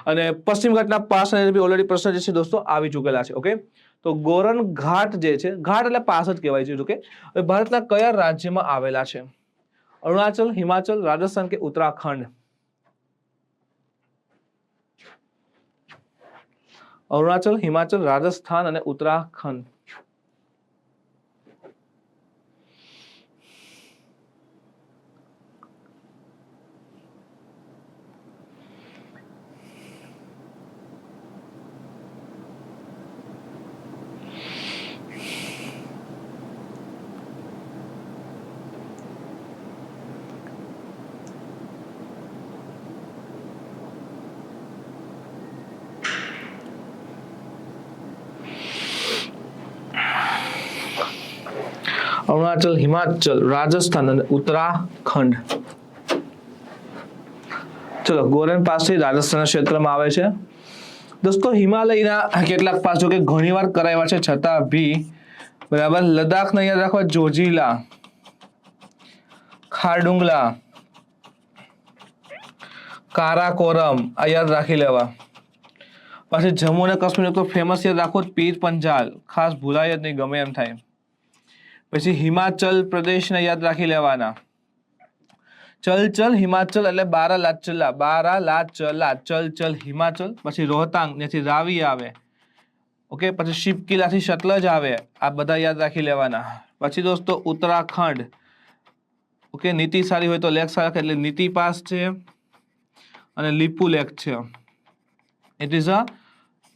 અને પશ્ચિમ ઘાટના પાસ બી ઓલરેડી પ્રશ્ન જે છે દોસ્તો આવી ચૂકેલા છે. ઓકે, તો ગોરન ઘાટ જે છે, ઘાટ એટલે પાસ જ કહેવાય છે. ઓકે, ભારતના કયા રાજ્યમાં આવેલા છે? અરુણાચલ, હિમાચલ, રાજસ્થાન કે ઉત્તરાખંડ? અરુણાચલ, હિમાચલ, રાજસ્થાન અને ઉત્તરાખંડ. અરુણાચલ, હિમાચલ, રાજસ્થાન અને ઉત્તરાખંડ. ચલો, ગોરન પાસ રાજસ્થાનના ક્ષેત્રમાં આવે છે દોસ્તો. હિમાલયના કેટલાક પાસ જો કે ઘણીવાર કરાવ્યા છે છતાં ભી બરાબર. લદ્દાખને યાદ રાખવા, જોજીલા, ખારડુંગલા, કારાકોરમ આ યાદ રાખી લેવા. પછી જમ્મુ અને કાશ્મીર તો ફેમસ યાદ રાખો, પીર પંજાલ, ખાસ ભૂલાય જ નહીં, ગમે એમ થાય. પછી હિમાચલ પ્રદેશને યાદ રાખી લેવાના. ચલ હિમાચલ એટલે બારાલાચલા, ચલ હિમાચલ. પછી રોહતાંગ ત્યાંથી રાવી આવે. ઓકે, પછી શિવકિલાથી સતલજ આવે. આ બધા યાદ રાખી લેવાના. પછી દોસ્તો ઉત્તરાખંડ, ઓકે, નીતિ સારી હોય તો લેક સારા, એટલે નીતિ પાસ છે અને લીપુ લેક છે. It is a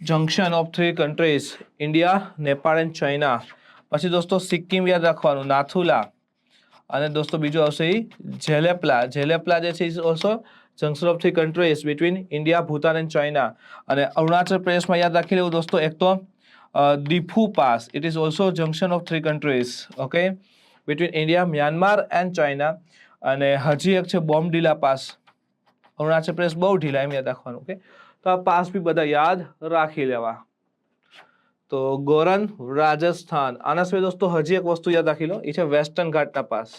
junction of 3 countries, India, Nepal and China. પછી દોસ્તો સિક્કિમ યાદ રાખવાનું, નાથુલા, અને દોસ્તો બીજું આવશે ઝેલેપલા. ઝેલેપલા જે છે is also junction of 3 countries between India, Bhutan and China. અને અરુણાચલ પ્રદેશમાં યાદ રાખી લેવું દોસ્તો, એક તો Diphu pass, it is also junction of 3 countries, okay, between India, Myanmar and China. અને હજી એક છે બોમડીલા પાસ, અરુણાચલ પ્રદેશ બહુ ઢીલા, એમ યાદ રાખવાનું. ઓકે, તો આ પાસ બી બધા યાદ રાખી લેવા. તો ગોરન, રાજસ્થાન. આના સિવાય દોસ્તો હજી એક વસ્તુ યાદ રાખી લો, એ છે વેસ્ટર્ન ઘાટના પાસ.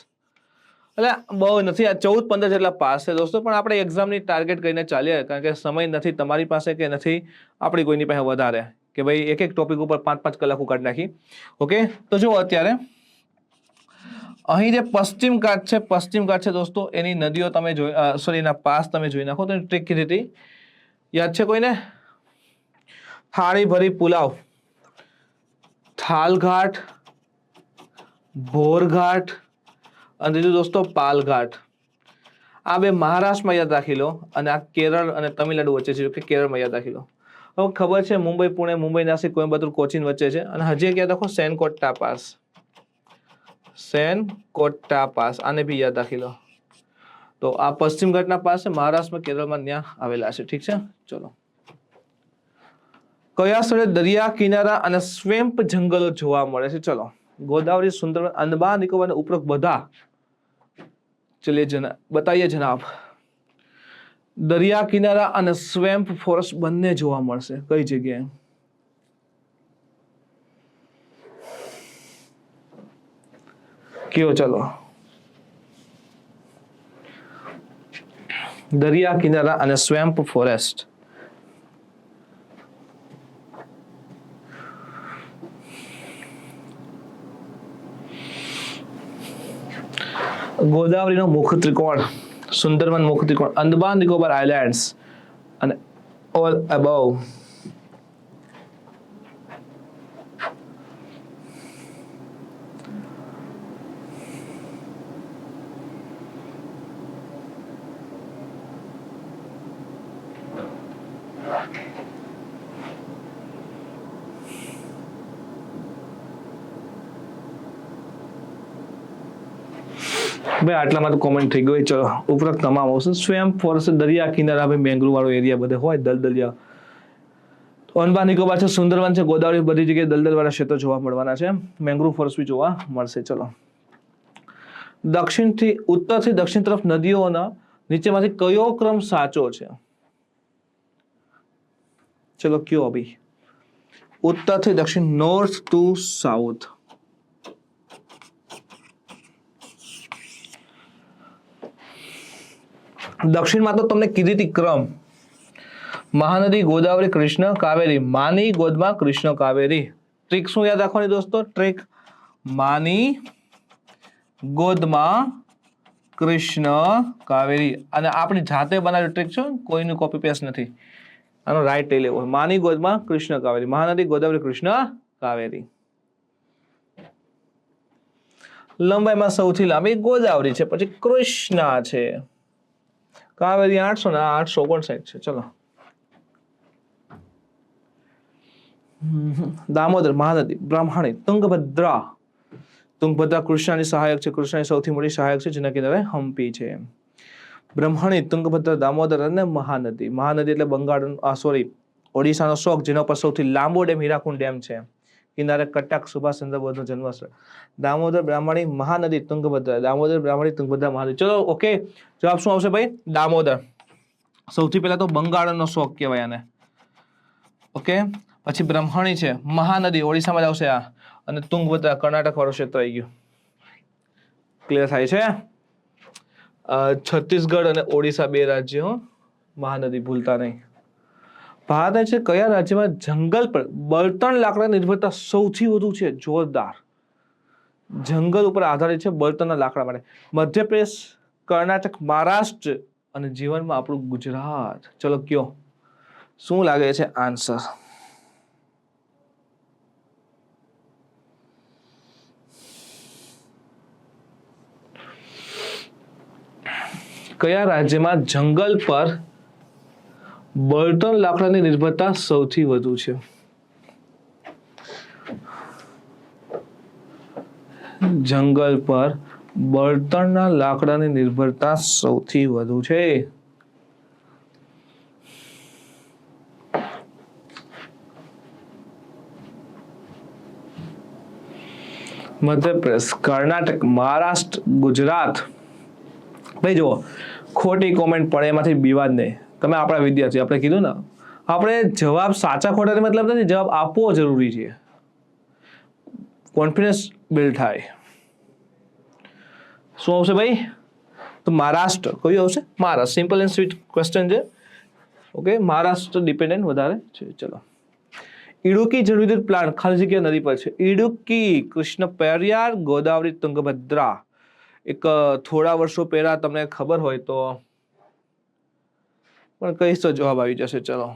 એટલે બહુ નથી, આ 14-15 જેટલા પાસ છે દોસ્તો, પણ આપણે એક્ઝામની ટાર્ગેટ કરીને ચાલીએ, કારણ કે સમય નથી તમારી પાસે કે નથી આપણી કોઈની પાસે વધારે કે ભાઈ એક એક ટોપિક ઉપર 5-5 કલાકો કાઢી નાખી. ઓકે, તો જુઓ અત્યારે અહીં જે પશ્ચિમ ઘાટ છે દોસ્તો, એની નદીઓ તમે જોઈ, સોરી એના પાસ તમે જોઈ નાખો તો ટ્રીક કીધી હતી, યાદ છે કોઈને? થાળી ભરી પુલાવ, થાલ ઘાટ, ભોર ઘાટ, અને ત્રીજું દોસ્તો પાલ ઘાટ. આ બે મહારાષ્ટ્રમાં યાદ રાખી લો, અને આ કેરળ અને તમિલનાડુ વચ્ચે છે, કે કેરળમાં યાદ રાખી લો. હવે ખબર છે મુંબઈ પુણે, મુંબઈ નાસિક, કોઈમ્બતુર કોચીન વચ્ચે છે. અને હજી એક યાદ રાખો, સેનકોટ્ટા પાસ, સેનકોટ્ટા પાસ, આને બી યાદ રાખી લો. તો આ પશ્ચિમ ઘાટના પાસ છે, મહારાષ્ટ્રમાં, કેરળમાં ત્યાં આવેલા છે. ઠીક છે, ચલો. કયા સ્થળે દરિયા કિનારા અને સ્વેમ્પ જંગલો જોવા મળે છે? ચલો, ગોદાવરી, સુંદરબન, અંદમાન નિકોબાર અને ઉપરોક્ત બધા. ચલિए बताइए जनाब. દરિયા કિનારા અને સ્વેમ્પ ફોરેસ્ટ બંને જોવા મળશે કઈ જગ્યાએ? કયો? ચલો, દરિયા કિનારા અને સ્વેમ્પ ફોરેસ્ટ. ગોદાવરીનો મુખ ત્રિકોણ, સુંદરબન મુખ ત્રિકોણ, અંદમાન નિકોબાર આઇલેન્ડ્સ અને ઓલ અબવ. ભાઈ આટલામાં તો કોમેન્ટ થઈ ગઈ. ચલો, ઉપરોક્ત તમામ આવશે. સ્વેમ્પ ફોરેસ્ટ, દરિયા કિનારા, ભાઈ મેંગ્રુવ વાળો એરિયા બધે હોય, દલદલિયા. અંદમાન નિકોબાર છે, સુંદરબન છે, ગોદાવરી, બધી જગ્યાએ દલદલ વાળા ક્ષેત્રો જોવા મળવાના છે. મેંગ્રુવ ફોરેસ્ટ બી જોવા મળશે. ચલો, દક્ષિણથી ઉત્તરથી દક્ષિણ તરફ નદીઓના નીચેમાંથી કયો ક્રમ સાચો છે? ચલો કયો ભાઈ? ઉત્તરથી દક્ષિણ, નોર્થ ટુ સાઉથ. દક્ષિણમાં તો તમને કીધી હતી ક્રમ, મહાનદી, ગોદાવરી, કૃષ્ણ, કાવેરી. માની ગોદમાં કૃષ્ણ કાવેરી. ટ્રીક શું યાદ રાખવાની દોસ્તો? ટ્રીક માની ગોદમાં કૃષ્ણ કાવેરી. અને આપણી જાતે બનાવેલી ટ્રીક છે, કોઈનું કોપી પેસ્ટ નથી. આનો રાઈટ લઈ લેવો. માની ગોદમાં કૃષ્ણ કાવેરી, મહાનદી, ગોદાવરી, કૃષ્ણ કાવેરી. લંબાઈમાં સૌથી લાંબી ગોદાવરી છે, પછી કૃષ્ણા છે, કાવેરી 800 ને 859 છે. ચલો, દામોદર, મહાનદી, બ્રાહ્મણી, તુંગભદ્રા. તુંગભદ્રા કૃષ્ણાની સહાયક છે, કૃષ્ણાની સૌથી મોટી સહાયક છે, જેના કિનારે હમ્પી છે. બ્રહ્મણી, તુંગભદ્રા, દામોદર અને મહાનદી. મહાનદી એટલે બંગાળ, ઓડિશાનો શોક, જેના પર સૌથી લાંબો ડેમ હીરાકુંડ ડેમ છે. કિનારે કટક, સુભાષચંદ્ર બોઝનું જન્મસ્થળ. દામોદર, બ્રાહ્મણી, મહાનદી, તુંગભદ્રા. દામોદર, બ્રાહ્મણી, તુંગભદ્રા, મહાનદી. ચલો, ઓકે, જવાબ શું આવશે ભાઈ? દામોદર. સૌથી પહેલા તો બંગાળનો શોક કહેવાય આને. ઓકે, પછી બ્રહ્મણી છે, મહાનદી ઓડિશામાં જ આવશે આ, અને તુંગભદ્રા કર્ણાટક વાળું ક્ષેત્ર આવી ગયું. ક્લિયર થાય છે? છત્તીસગઢ અને ઓડિશા બે રાજ્યો, મહાનદી ભૂલતા નહીં. ભારત છે કયા રાજ્યમાં જંગલ પર બળતણ લાકડા નિર્ભરતા સૌથી વધુ છે? જોરદાર. જંગલ ઉપર આધારિત છે બળતણના લાકડા માટે. મધ્યપ્રદેશ, કર્ણાટક, મહારાષ્ટ્ર અને જીવનમાં આપણું ગુજરાત. ચલો કયો શું લાગે છે આન્સર? કયા રાજ્યમાં જંગલ પર બળતણ લાકડાની નિર્ભરતા સૌથી વધુ છે? જંગલ પર બળતણના લાકડાની નિર્ભરતા સૌથી વધુ છે. મધ્યપ્રદેશ, કર્ણાટક, મહારાષ્ટ્ર, ગુજરાત. ભાઈ જુઓ, ખોટી કોમેન્ટ પડે એમાંથી બીવા જ નહીં. તમે આપણા વિદ્યાર્થી, આપણે કીધું ને, આપણે જવાબ સાચા ખોટાની મતલબ નથી, જવાબ આપવો જરૂરી છે, કોન્ફિડન્સ બિલ્ડ થાય. શું આવશે ભાઈ? તો મહારાષ્ટ્ર. કયું આવશે? Maharashtra. Simple and sweet question છે. ઓકે, મહારાષ્ટ્ર ડિપેન્ડન્ટ વધારે છે. ચલો, ઇડુકી જળવિદ્યુત પ્લાન્ટ ખાલી જગ્યા નદી પર છે. ઇડુકી, કૃષ્ણ પેરિયાર, ગોદાવરી, તુંગભદ્રા. એક થોડા વર્ષો પહેલા તમને ખબર હોય તો પણ કહીશ તો જવાબ આવી જશે. ચલો,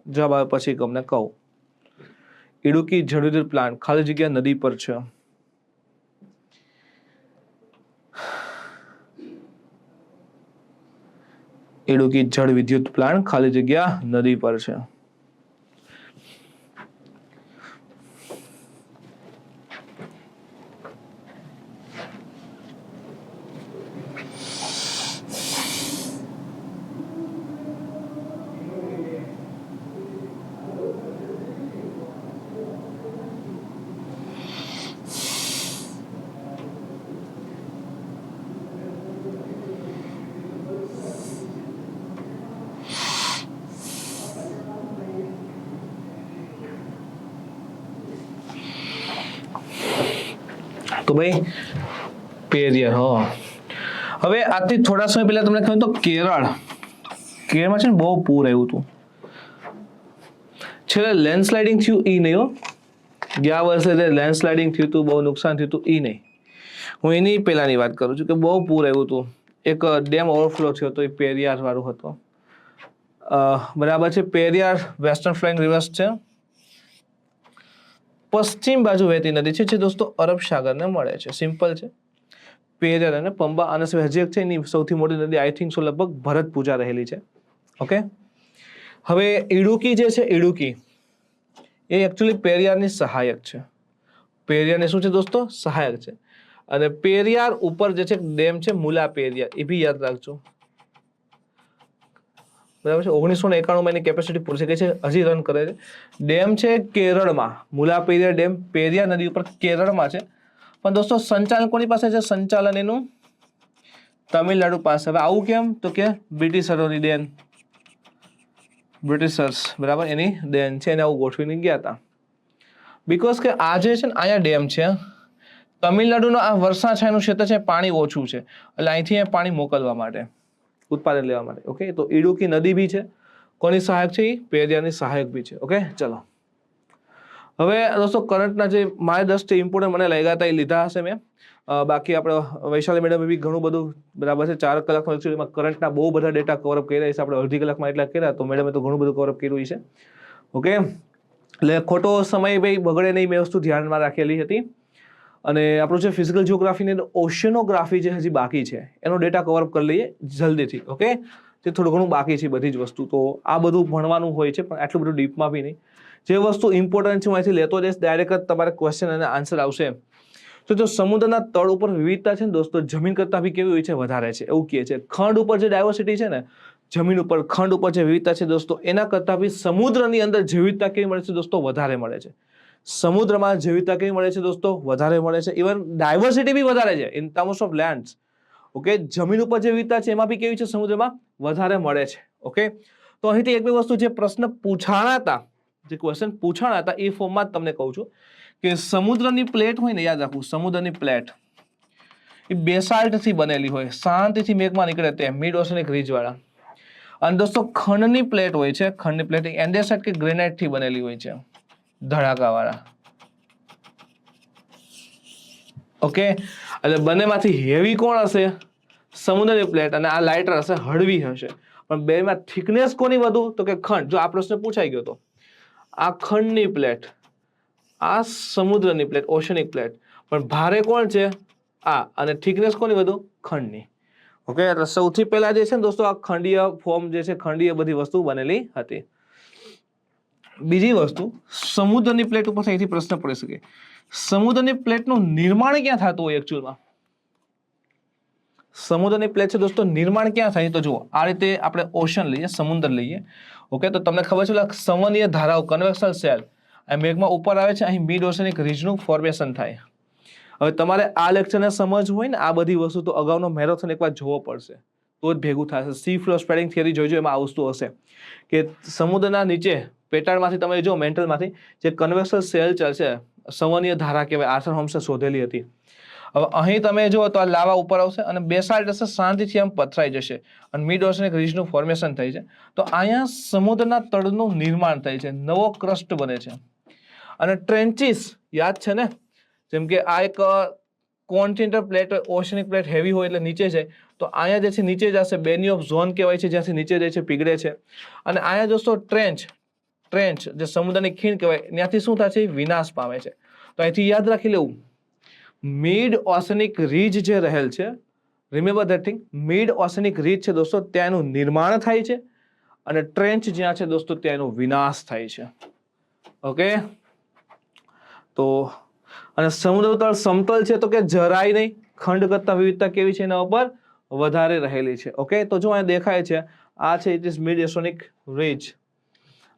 જવાબ આવે પછી તમને કહું. ઇડુકી જળવિદ્યુત પ્લાન્ટ ખાલી જગ્યા નદી પર છે. ઇડુકી જળ વિદ્યુત પ્લાન્ટ ખાલી જગ્યા નદી પર છે. તો ભાઈ પેરિયર. હવે આજથી થોડા સમય પહેલા તમને કહ્યું તો કેરળમાં છે ને બહુ પૂર આવ્યું હતું. છેલ્લે લેન્ડસ્લાઇડિંગ થયું એ નહીં હો. ગયા વર્ષે લેન્ડસ્લાઇડિંગ થયું હતું, બહુ નુકસાન થયું હતું એ નહીં. હું એની પહેલાની વાત કરું છું કે બહુ પૂર આવ્યું હતું. એક ડેમ ઓવરફ્લો થયો હતો, એ પેરિયાર વાળું હતો. બરાબર છે. પેરિયાર વેસ્ટર્ન ફ્લાઇંગ રિવર્સ છે, પશ્ચિમ બાજુ વહેતી નદી છે જે દોસ્તો અરબ સાગરને મળે છે. સિમ્પલ છે. પેરિયાર અને પંબા. અને હજી એક છે એની સૌથી મોટી નદી આઈ થિંક સો લગભગ ભરતપૂજા રહેલી છે. ઓકે, હવે ઇડુકી જે છે, ઇડુકી એ એકચ્યુઅલી પેરિયારની સહાયક છે. પેરિયારની શું છે દોસ્તો? સહાયક છે. અને પેરિયાર ઉપર જે છે ડેમ છે મુલા પેરિયાર, એ બી યાદ રાખજો. બરાબર છે. 1991 એની કેપેસિટી પૂરી થઈ ગઈ છે, હજી રન કરે છે. ડેમ છે કેરળમાં, મુલા પેરિયાર ડેમ પેરિયાર નદી ઉપર કેરળમાં છે. પણ દોસ્તો સંચાલન કોની પાસે છે? સંચાલન એનું તમિલનાડુ પાસે. હવે આવું કેમ? તો કે બ્રિટિશરોની દેન, બ્રિટિશર્સ બરાબર એની દેન છે, એને આવું ગોઠવીને ગયા હતા. બીકોઝ કે આ જે છે ને અહીંયા ડેમ છે, તમિલનાડુનો આ વર્ષાછાયાનું ક્ષેત્ર છે, પાણી ઓછું છે, એટલે અહીંથી પાણી મોકલવા માટે, ઉત્પાદન લેવા માટે. ઓકે, તો ઇડુકી નદી બી છે. કોની સહાયક છે? પેરિયારની સહાયક બી છે. ઓકે, ચલો. હવે દોસ્તો કરંટના જે મારે 10 ઇમ્પોર્ટન્ટ મને લાગ્યા હતા એ લીધા હશે મેં. બાકી આપણે વૈશાલી મેડમે બી ઘણું બધું બરાબર છે. 4 કલાકનો એક્ચ્યુઅલીમાં કરંટના બહુ બધા ડેટા કવરઅપ કર્યા છે. આપણે અડધી કલાકમાં એટલા કર્યા, તો મેડમે તો ઘણું બધું કવરઅપ કર્યું છે. ઓકે, એટલે ખોટો સમય ભાઈ બગડે નહીં, મેં વસ્તુ ધ્યાનમાં રાખેલી હતી. અને આપણું જે ફિઝિકલ જિયોગ્રાફી ને ઓશિયનોગ્રાફી જે હજી બાકી છે એનો ડેટા કવરઅપ કરી લઈએ જલ્દીથી. ઓકે, જે થોડું ઘણું બાકી છે બધી જ વસ્તુ, તો આ બધું ભણવાનું હોય છે પણ આટલું બધું ડીપમાં બી નહીં. જે વસ્તુ ઇમ્પોર્ટન્ટ છે હું અહીંથી લેતો જઈશ, ડાયરેક્ટ જ તમારે ક્વેશ્ચન અને આન્સર આવશે. તો જો સમુદ્રના તળ ઉપર વિવિધતા છે ને દોસ્તો, જમીન કરતાં બી કેવી હોય છે? વધારે છે, એવું કહે છે. ખંડ ઉપર જે ડાયવર્સિટી છે ને, જમીન ઉપર ખંડ ઉપર જે વિવિધતા છે દોસ્તો, એના કરતાં બી સમુદ્રની અંદર જે વિવિધતા કેવી મળે છે દોસ્તો? વધારે મળે છે. સમુદ્રમાં જે વિવિધતા કેવી મળે છે દોસ્તો? વધારે મળે છે. ઇવન ડાયવર્સિટી બી વધારે છે in terms of lands. Okay, જમીન ઉપર જે વિવિધતા છે એમાં બી કેવી છે? સમુદ્રમાં વધારે મળે છે. ઓકે, તો અહીંથી એક બે વસ્તુ જે પ્રશ્ન પૂછાણા હતા, જે ક્વેશ્ચન પૂછાણા હતા એ ફોર્મમાં જ તમને કહું છું કે સમુદ્રની પ્લેટ હોય ને, યાદ રાખવું, સમુદ્રની પ્લેટ એ બેસાલ્ટથી બનેલી હોય, શાંતિથી મેઘમાં નીકળે તે મિડ ઓશનિક રીજ વાળા. અને દોસ્તો ખંડની પ્લેટ હોય છે, ખંડની પ્લેટ એન્ડેસાઇટ કે ગ્રેનાઇટથી બનેલી હોય છે, ધડાકા વાળા. ઓકે, એટલે બંનેમાંથી હેવી કોણ હશે? સમુદ્રની પ્લેટ. અને આ લાઇટર હશે, હળવી હશે. પણ બેમાં થિકનેસ કોની વધુ? તો કે ખંડ. જો આ પ્રશ્ન પૂછાઈ ગયો તો આ ખંડની પ્લેટ, આ સમુદ્રની પ્લેટ, ઓશનિક પ્લેટ. પણ ભારે કોણ છે? આ. અને થિકનેસ કોની વધુ? ખંડની. ઓકે, એટલે સૌથી પહેલા જે છે ને દોસ્તો આ ખંડીય ફોર્મ જે છે, ખંડીય બધી વસ્તુ બનેલી હતી. બીજી વસ્તુ, સમુદ્રની પ્લેટ ઉપર અહીંથી પ્રશ્ન પડી શકે. સમુદ્રની પ્લેટનું નિર્માણ ક્યાં થતું હોય એકચ્યુઅલમાં? સમુદ્રની પ્લેટ છે દોસ્તો, નિર્માણ ક્યાં થાય? તો જુઓ, આ રીતે આપણે ઓશન લઈએ, સમુદ્ર લઈએ. ઓકે, તો તમને ખબર છે સંવહનીય ધારાઓ, કન્વેક્શનલ શેલ, આ મેઘમાં ઉપર આવે છે, અહીં મિડ ઓશનિક રિજનું ફોર્મેશન થાય. હવે તમારે આ લેક્ચરને સમજવું હોય ને આ બધી વસ્તુ, તો અગાઉનો મેરેથોન એકવાર જોવો પડશે, તો જ ભેગું થશે. સી ફ્લો સ્પ્રેડિંગ થિયરી જોઈજો, એમાં આ વસ્તુ હશે કે સમુદ્રના નીચે પેટાળમાંથી તમે જો મેન્ટલમાંથી જે કન્વેક્શનલ શેલ છે, સંવહનીય ધારા કહેવાય, આર્થર હોમ્સે શોધેલી હતી. હવે અહીં તમે જુઓ તો આ લાવા ઉપર આવશે અને બેસાલ્ટ હશે, શાંતિથી આમ પથરાઈ જશે અને મિડ ઓશનિક રિજનું ફોર્મેશન થાય છે. તો અહીંયા સમુદ્રના તળનું નિર્માણ થાય છે, નવો ક્રસ્ટ બને છે. અને ટ્રેન્ચીસ યાદ છે ને, જેમ કે આ એક કોન્ટિનેન્ટલ પ્લેટ હોય, ઓશનિક પ્લેટ હેવી હોય એટલે નીચે જાય, તો અહીંયા જે છે નીચે જશે, બેની ઓફ ઝોન કહેવાય છે, જ્યાંથી નીચે જાય છે પીગળે છે. અને અહીંયા દોસ્તો ટ્રેન્ચ જે સમુદ્રની ખીણ કહેવાય, ત્યાંથી શું થાય છે? વિનાશ પામે છે. તો અહીંથી યાદ રાખી લેવું, મિડ ઓશનિક રીજ જે રહેલ છે, remember that thing, mid oceanic ridge છે દોસ્તો, ત્યાંનું નિર્માણ થાય છે અને ટ્રેન્ચ જ્યાં છે દોસ્તો ત્યાંનો વિનાશ થાય છે. ઓકે, તો અને સમુદ્ર તળ સમતલ છે તો કે જરાય નહીં, ખંડ કરતા વિવિધતા કેવી છે? એના ઉપર વધારે રહેલી છે. ઓકે, તો જો અહીંયા દેખાય છે, આ છે it is mid oceanic ridge,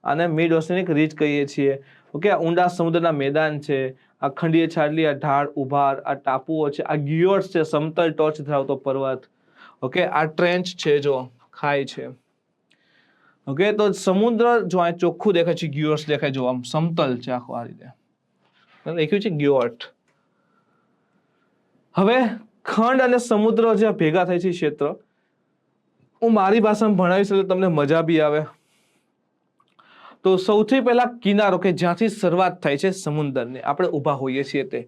આને મિડ ઓશનિક રીજ કહીએ છીએ. ઓકે, આ ઊંડા સમુદ્રના મેદાન છે, આ ખંડીય છાડલી, આ ઢાળ, ઉભાર, આ ટાપુઓ છે, આ ગ્યુઅર્સ છે, સમતલ ટોચ ધરાવતો પર્વત. ઓકે, આ ટ્રેન્ચ છે, જો ખાય છે. ઓકે, તો સમુદ્ર જો આ ચોખ્ખું દેખાય છે, ગ્યુઅર્સ દેખાય, જો આમ સમતલ છે આખું, આ રીતે લખ્યું છે ગ્યુઅર્ટ. હવે ખંડ અને સમુદ્ર જે ભેગા થાય છે ક્ષેત્ર, હું મારી ભાષામાં ભણાવીશ એટલે તમને મજા બી આવે. તો સૌથી પહેલા કિનારો કે જ્યાંથી શરૂઆત થાય છે સમુદ્રની, આપણે ઊભા હોઈએ છીએ તે.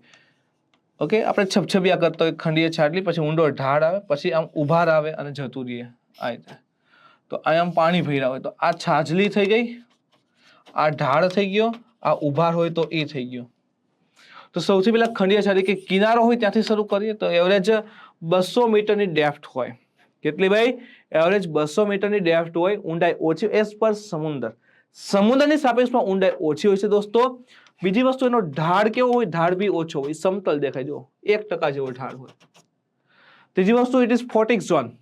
ઓકે, આપણે છબછબિયા કરતા હોય, ખંડીય છાડલી, પછી ઊંડો ઢાળ આવે, પછી આમ ઉભાર આવે અને જતું રહીએ આ રીતે. તો અહીંયા આમ પાણી ભર્યા હોય તો આ છાજલી થઈ ગઈ, આ ઢાળ થઈ ગયો, આ ઉભાર હોય તો એ થઈ ગયો. તો સૌથી પહેલા ખંડીય છાડલી કે કિનારો હોય ત્યાંથી શરૂ કરીએ તો એવરેજ 200 મીટરની ડેપ્થ હોય. કેટલી ભાઈ? એવરેજ 200 મીટરની ડેપ્થ હોય, ઊંડાઈ ઓછી એઝ પર સમુદ્ર. સમુદ્રની સાપેક્ષમાં ઊંડાઈ ઓછી હોય છે દોસ્તો. બીજી વસ્તુ, એનો ઢાળ કેવો હોય? ઢાળ બી ઓછો હોય, સમતલ દેખાય, જો 1% જેવો ઢાળ હોય. ત્રીજી વસ્તુ, ઇટ ઇઝ ફોટિક ઝોન.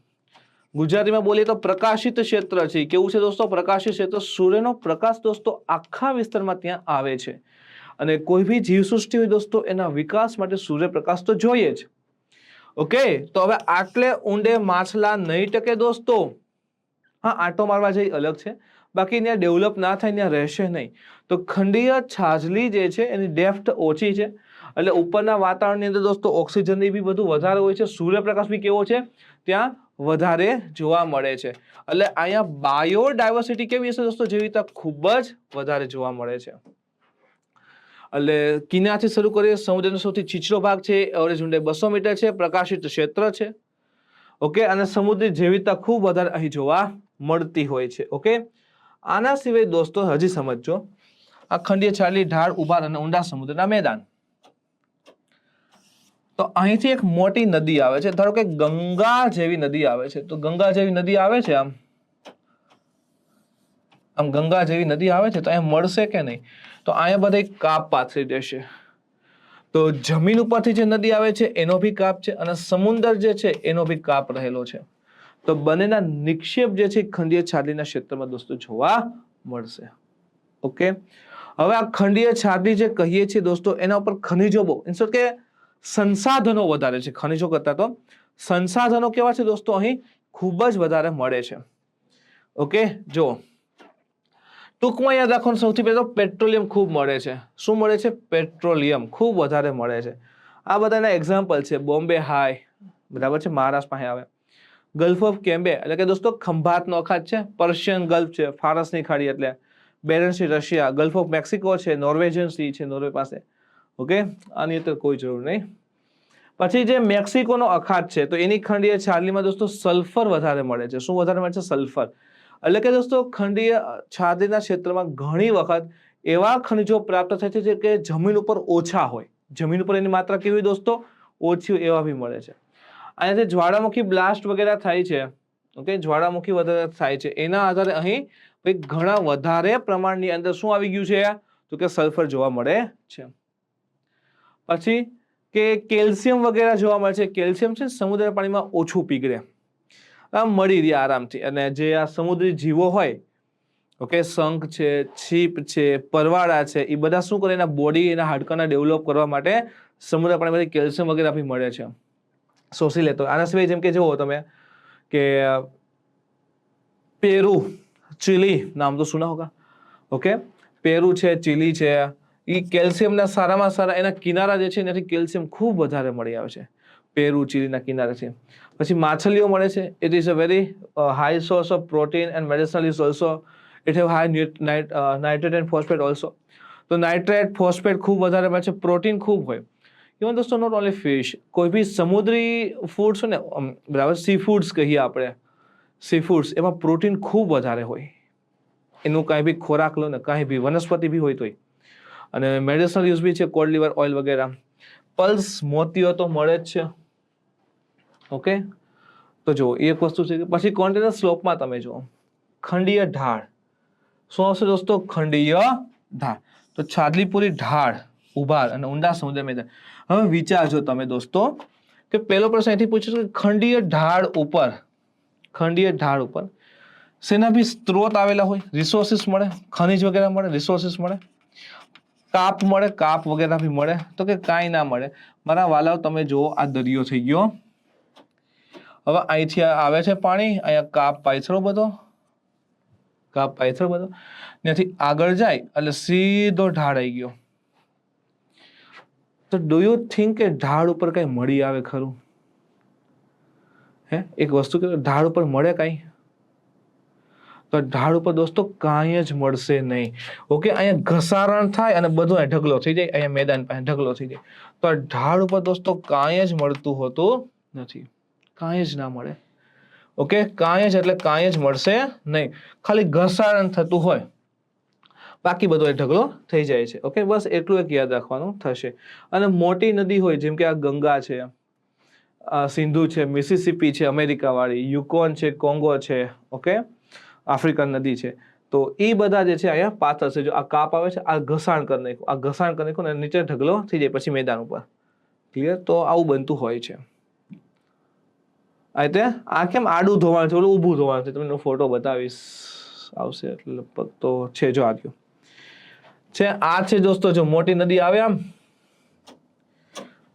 ગુજરાતીમાં બોલીએ તો પ્રકાશિત ક્ષેત્ર છે. કેવું છે દોસ્તો? પ્રકાશિત ક્ષેત્ર. સૂર્યનો પ્રકાશ દોસ્તો આખા વિસ્તારમાં ત્યાં આવે છે અને કોઈ બી જીવસૃષ્ટિ હોય દોસ્તો, એના વિકાસ માટે સૂર્યપ્રકાશ તો જોઈએ જ. ઓકે, તો હવે આટલે ઊંડે માછલા નહીં ટકે દોસ્તો. હા, આંટો મારવા જઈ અલગ છે, બાકી ત્યાં ડેવલપ ના થાય, ત્યાં રહેશે નહીં. તો ખંડીય છાજલી જે છે એની ડેપ્થ ઓછી છે, એટલે ઉપરના વાતાવરણની અંદર દોસ્તો ઓક્સિજનની બી બધું વધારે હોય છે, સૂર્યપ્રકાશ બી કેવો છે ત્યાં વધારે જોવા મળે છે. એટલે અહીંયા બાયોડાયવર્સિટી કેવી હશે દોસ્તો? જેવી રીતે ખૂબ જ વધારે જોવા મળે છે. એટલે કિનારથી શરૂ કરીએ, સમુદ્રનો સૌથી છીછરો ભાગ છે, એવરેજ ઊંડાઈ 200 મીટર છે, પ્રકાશિત ક્ષેત્ર છે. ઓકે, અને સમુદ્રી જૈવિકતા ખૂબ વધારે અહીં જોવા મળતી હોય છે. ઓકે, આના સિવાય દોસ્તો હજી સમજો, આ ખંડીય છાડલી, ઢાળ, ઉભાર અને ઊંડા સમુદ્રના મેદાન. તો અહીંથી એક મોટી નદી આવે છે, ધારો કે ગંગા જેવી નદી આવે છે. તો ગંગા જેવી નદી આવે છે, આમ ગંગા જેવી નદી આવે છે, તો અહીંયા મળશે કે નહીં? તો અહીંયા બધા કાપ પાથરી દેશે. તો જમીન ઉપરથી જે નદી આવે છે એનો બી કાપ છે અને સમુદ્ર જે છે એનો બી કાપ રહેલો છે. તો બંનેના નિક્ષેપ જે છે ખંડીય છાડલીના ક્ષેત્રમાં દોસ્તો જોવા મળશે. ઓકે, હવે આ ખંડીય છાડલી જે કહીએ છીએ દોસ્તો, એના ઉપર ખનિજો બહુ, ઇન્સ્ટોટ કે સંસાધનો વધારે છે. ખનિજો કરતા તો સંસાધનો કેવા છે દોસ્તો? અહીં ખૂબ જ વધારે મળે છે. ઓકે, જો ટૂંકમાં યાદ રાખવાનું, સૌથી પહેલા પેટ્રોલિયમ ખૂબ મળે છે. શું મળે છે? પેટ્રોલિયમ ખૂબ વધારે મળે છે. આ બધાના એક્ઝામ્પલ છે. બોમ્બે હાઈ, બરાબર છે, મહારાષ્ટ્રમાં આવે. ગલ્ફ ઓફ કેમ્બે એટલે કે દોસ્તો ખંભાતનો અખાત છે, પર્શિયન ગલ્ફ છે, ફારસની ખાડી એટલે Barents sea Russia, gulf of Mexico છે, નોર્વેજિયન સી છે નોર્વે પાસે. ઓકે, આની અંદર કોઈ જરૂર નહીં. પછી જે મેક્સિકોનો અખાત છે તો એની ખંડીય છાડલીમાં દોસ્તો સલ્ફર વધારે મળે છે. શું વધારે મળે છે? સલ્ફર. એટલે કે દોસ્તો ખંડીય છાદીના ક્ષેત્રમાં ઘણી વખત એવા ખનિજો પ્રાપ્ત થાય છે કે જમીન ઉપર ઓછા હોય, જમીન ઉપર એની માત્રા કેવી હોય દોસ્તો? ઓછી, એવા બી મળે છે. અહીંયાથી જ્વાળામુખી બ્લાસ્ટ વગેરે થાય છે. ઓકે, જ્વાળામુખી વધારે થાય છે, એના આધારે અહીં ઘણા વધારે પ્રમાણની અંદર શું આવી ગયું છે? તો કે સલ્ફર જોવા મળે છે. પછી કે કેલ્શિયમ વગેરે જોવા મળે છે. કેલ્શિયમ છે સમુદ્રના પાણીમાં ઓછું પીગળે, મળી રહે આરામથી. અને જે આ સમુદ્રી જીવો હોય, ઓકે, શંખ છે, છીપ છે, પરવાળા છે, એ બધા શું કરે, એના બોડી, એના હાડકાના ડેવલપ કરવા માટે સમુદ્ર પાણીમાંથી કેલ્શિયમ વગેરે બી મળે છે, શોષી લેતો. આના સિવાય જેમ કે જુઓ તમે કે પેરુ, ચીલી, નામ તો સુના હોગા, ઓકે, પેરુ છે, ચીલી છે, એ કેલ્શિયમના સારામાં સારા એના કિનારા જે છે એનાથી કેલ્શિયમ ખૂબ વધારે મળી આવે છે, પેરુ ચીલીના કિનારે છે. પછી માછલીઓ મળે છે. It is a very high source of protein and medicinal is also. It have high nitrate and phosphate also. તો નાઇટ્રેટ, ફોસ્ફેટ ખૂબ વધારે મળે છે, પ્રોટીન ખૂબ હોય. ઇવન દોસ્તો નોટ ઓનલી ફિશ, કોઈ બી સમુદ્રી ફૂડ્સ હોય ને, બરાબર, સી ફૂડ્સ કહીએ આપણે, સી ફૂડ્સ, એમાં પ્રોટીન ખૂબ વધારે હોય. એનું કાંઈ બી ખોરાક લો ને, કાંઈ બી વનસ્પતિ બી હોય તોય. અને મેડિસિનલ યુઝ બી છે, કોડ લીવર ઓઇલ વગેરે. પલ્સ, મોતીઓ તો મળે જ છે, ઓકે. તો જુઓ, એક વસ્તુ છે. પછી કોન્ટિનેન્ટલ સ્લોપમાં તમે જુઓ ખંડીય ઢાળ. શું આવશે દોસ્તો? ખંડીય ઢાળ. તો છાજલીપુરી ઢાળ, ઉભાર અને ઊંડા સમુદ્ર મેદાન. હવે વિચારજો તમે દોસ્તો કે પહેલો પ્રશ્ન અહીંથી પૂછ્યો કે ખંડીય ઢાળ ઉપર, ખંડીય ઢાળ ઉપર શેના બી સ્ત્રોત આવેલા હોય, રિસોર્સિસ મળે, ખનિજ વગેરે મળે, રિસોર્સિસ મળે, કાપ મળે, કાપ વગેરે બી મળે? તો કે કાંઈ ના મળે. મારા વાલાઓ, તમે જુઓ, આ દરિયો થઈ ગયો. હવે અહીંથી આવે છે પાણી, અહીંયા કાપ પાયથરો બધો, કાપ પાયથરો બધો, ત્યાંથી આગળ જાય એટલે સીધો ઢાળ આવી ગયો. તો ડુ યુ થિંક કે ઢાળ ઉપર કઈ મળી આવે ખરું? હે, એક વસ્તુ કે ઢાળ ઉપર મળે કઈ? તો ઢાળ ઉપર દોસ્તો કાંઈ જ મળશે નહીં. ઓકે, અહીંયા ઘસારણ થાય અને બધો ઢગલો થઈ જાય, અહીંયા મેદાન પાસે ઢગલો થઈ જાય. તો ઢાળ ઉપર દોસ્તો કાંઈ જ મળતું હોતું નથી, કાંઈ જ ના મળે. ઓકે, કાંઈ જ એટલે કાંઈ જ મળશે નહીં, ખાલી ઘસારણ થતું હોય, બાકી બધો ઢગલો થઈ જાય છે. ઓકે, બસ એટલું એક યાદ રાખવાનું થશે. અને મોટી નદી હોય જેમ કે આ ગંગા છે, સિંધુ છે, મિસિસિપી છે અમેરિકા વાળી, યુકોન છે, કોંગો છે, ઓકે, આફ્રિકન નદી છે, તો એ બધા જે છે અહીંયા પાથર છે. જો આ કાપ આવે છે, આ ઘસાણ કરી નાખ્યું, આ ઘસાણ કરી નાખ્યું, નીચે ઢગલો થઈ જાય પછી મેદાન ઉપર. ક્લિયર? તો આવું બનતું હોય છે. આ રીતે આ કેમ આડું ધોવાણ છે, ઓલું ઊભું ધોવાણ છે, તમને ફોટો બતાવીશ, આવશે એટલે લગભગ તો છે. જો આ છે, આ છે દોસ્તો, જો મોટી નદી આવે, આમ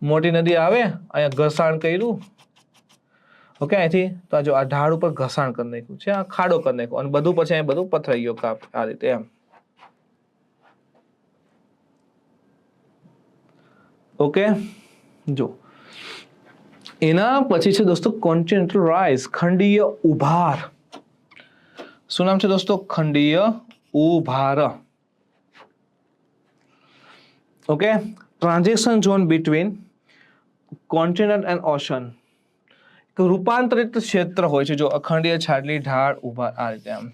મોટી નદી આવે, અહીંયા ઘસાણ કર્યું, ઓકે, અહીંથી તો જો આ ઢાળ ઉપર ઘસાણ કરી નાખ્યું છે, આ ખાડો કરી નાખ્યો, અને બધું પછી અહીં બધું પથરાઈ ગયો કાપ, આ રીતે એમ. ઓકે, જો એના પછી છે દોસ્તો કોન્ટિનેન્ટલ રાઇઝ, ખંડીય ઉભાર. શું નામ છે દોસ્તો? ખંડીય ઉભાર. Okay, transaction zone between continent and ocean. રૂપાંતરિત ક્ષેત્ર હોય છે, જો અખંડીય, છાડલી, ઢાળ, ઉભાર, આ રીતે આમ.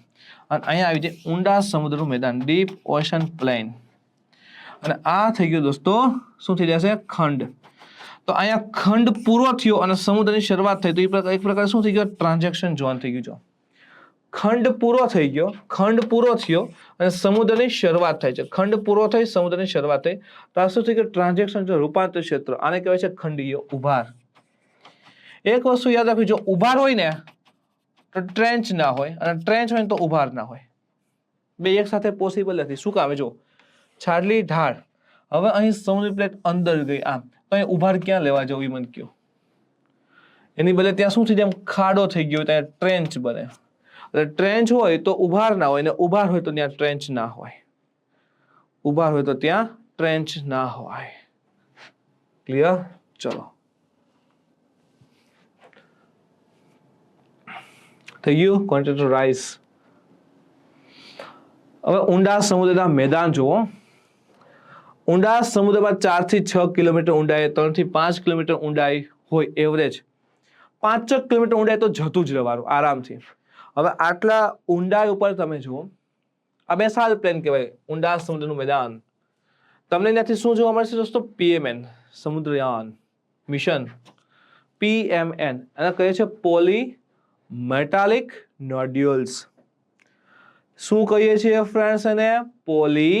અને અહીંયા આવી જાય ઊંડા સમુદ્રનું મેદાન, ડીપ ઓશન પ્લેન. અને આ થઈ ગયું દોસ્તો, શું થઈ જશે? ખંડ. તો અહીંયા ખંડ પૂરો થયો અને સમુદ્રની શરૂઆત થઈ, તો એક પ્રકાર શું થઈ ગયો? ટ્રાન્ઝેક્શન ઝોન થઈ ગયું. ખંડ પૂરો થઈ ગયો, ખંડ પૂરો થયો અને સમુદ્રની શરૂઆત થાય છે. ખંડ પૂરો થઈ, સમુદ્રની શરૂઆત થઈ, તો આ શું થઈ ગયું? ટ્રાન્ઝેક્શન ઝોન, રૂપાંતર ક્ષેત્ર. આને કહેવાય છે ખંડીય ઉભાર. એક વસ્તુ યાદ રાખવી, જો ઉભાર હોય ને તો ટ્રેન્ચ ના હોય, અને ટ્રેન્ચ હોય ને તો ઉભાર ના હોય. બે એક સાથે પોસિબલ નથી. શું કામ? જો છાડલી, ઢાળ, હવે અહીં સમુદ્ર પ્લેટ અંદર ગઈ આમ, તો અહીં ઉભાર ક્યાં લેવા જવું એ મને કહો? એની બદલે ત્યાં શું થઈ જાય? ખાડો થઈ ગયો, ત્યાં ટ્રેન્ચ બને. એટલે ટ્રેન્ચ હોય તો ઉભાર ના હોય, ને ઉભાર હોય તો ત્યાં ટ્રેન્ચ ના હોય. ઉભાર હોય તો ત્યાં ટ્રેન્ચ ના હોય. ક્લિયર? ચલો, થઈ ગયું કોન્ટિનેન્ટલ રાઇઝ. હવે ઊંડા સમુદ્રના મેદાન જુઓ. ઊંડા સમુદ્રમાં 4 થી 6 કિલોમીટર ઊંડાઈ, 3 થી 5 કિલોમીટર ઊંડાઈ હોય એવરેજ. 5 કિલોમીટર ઊંડાઈ તો જતું જ રહેવાનું આરામથી. હવે આટલા ઊંડાઈ ઉપર તમે જુઓ, આ બેસાલ પ્લેન કહેવાય, ઊંડા સમુદ્રનું મેદાન. તમને ત્યાંથી શું જોવા મળશે દોસ્તો? PMN, Samudrayaan mission, PMN. અને કહે છે પોલી મેટાલિક નોડ્યુલ્સ. શું કહીએ છીએ ફ્રેન્ડ્સ? એને પોલી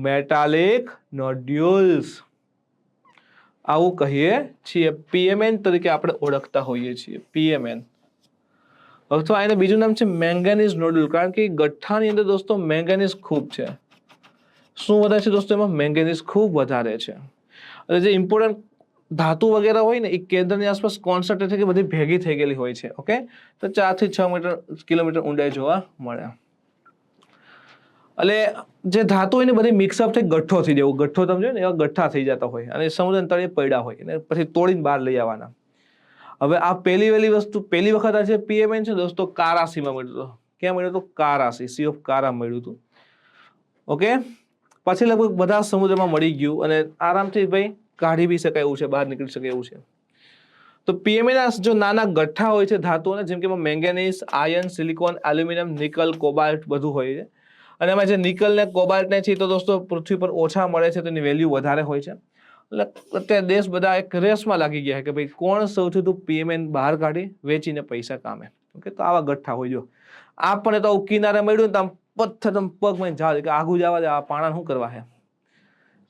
મેટાલિક નોડ્યુલ્સ. આવું કહીએ છીએ. PMN તરીકે આપણે ઓળખતા હોઈએ છીએ. PMN અથવા એનું બીજું નામ છે મેંગેનીઝ નોડ્યુલ, કારણ કે ગઠ્ઠાની અંદર દોસ્તો મેંગેનીઝ ખૂબ છે. શું વધારે છે દોસ્તો? એમાં મેંગેનીઝ ખૂબ વધારે છે. અને જે ઇમ્પોર્ટન્ટ ધાતુ વગેરે હોય ને એ કેન્દ્રની આસપાસ કોન્સન્ટ્રેટ થઈ બધી ભેગી થઈ ગયેલી હોય છે. ઓકે, તો 4 થી 6 કિલોમીટર ઊંડાઈ જોવા મળે. એટલે જે ધાતુ હોય ને બધી મિક્સઅપ થઈ ગઠ્ઠો થઈ જાય. ગઠ્ઠો તમે જોયો ને એવા ગઠ્ઠા થઈ જતા હોય અને સમુદ્ર તળિયે પડ્યા હોય અને પછી તોડીને બહાર લઈ આવવાના. હવે આ પહેલી વખત આ જે PMN છે દોસ્તો કારાસીમાં મળ્યું હતું. ક્યાં મળ્યું હતું? કારાસી, સી ઓફ કારા મળ્યું હતું. ઓકે, પછી લગભગ બધા સમુદ્રમાં મળી ગયું અને આરામથી ભાઈ કાઢી બી શકાય એવું છે, બહાર નીકળી શકે એવું છે. તો PMN જો નાના ગઠ્ઠા હોય છે ધાતુઓના, જેમ કે manganese, iron, silicon, aluminium, nickel, cobalt બધું હોય છે. અને એમાં જે નિકલ ને કોબાલ્ટ ને છે તો દોસ્તો પૃથ્વી પર ઓછા મળે છે, તેની વેલ્યુ વધારે હોય છે. એટલે અત્યારે દેશ બધા એક રેસમાં લાગી ગયા છે કે ભાઈ કોણ સૌથી વધુ PMN બહાર કાઢી વેચીને પૈસા કામે. ઓકે, તો આવા ગઠ્ઠા હોય. જો આપણને તો કિનારે મળ્યું ને તો આમ પથ્થર પગમાં જાવ કે આગું જવા દે, આ પાણા શું કરવા છે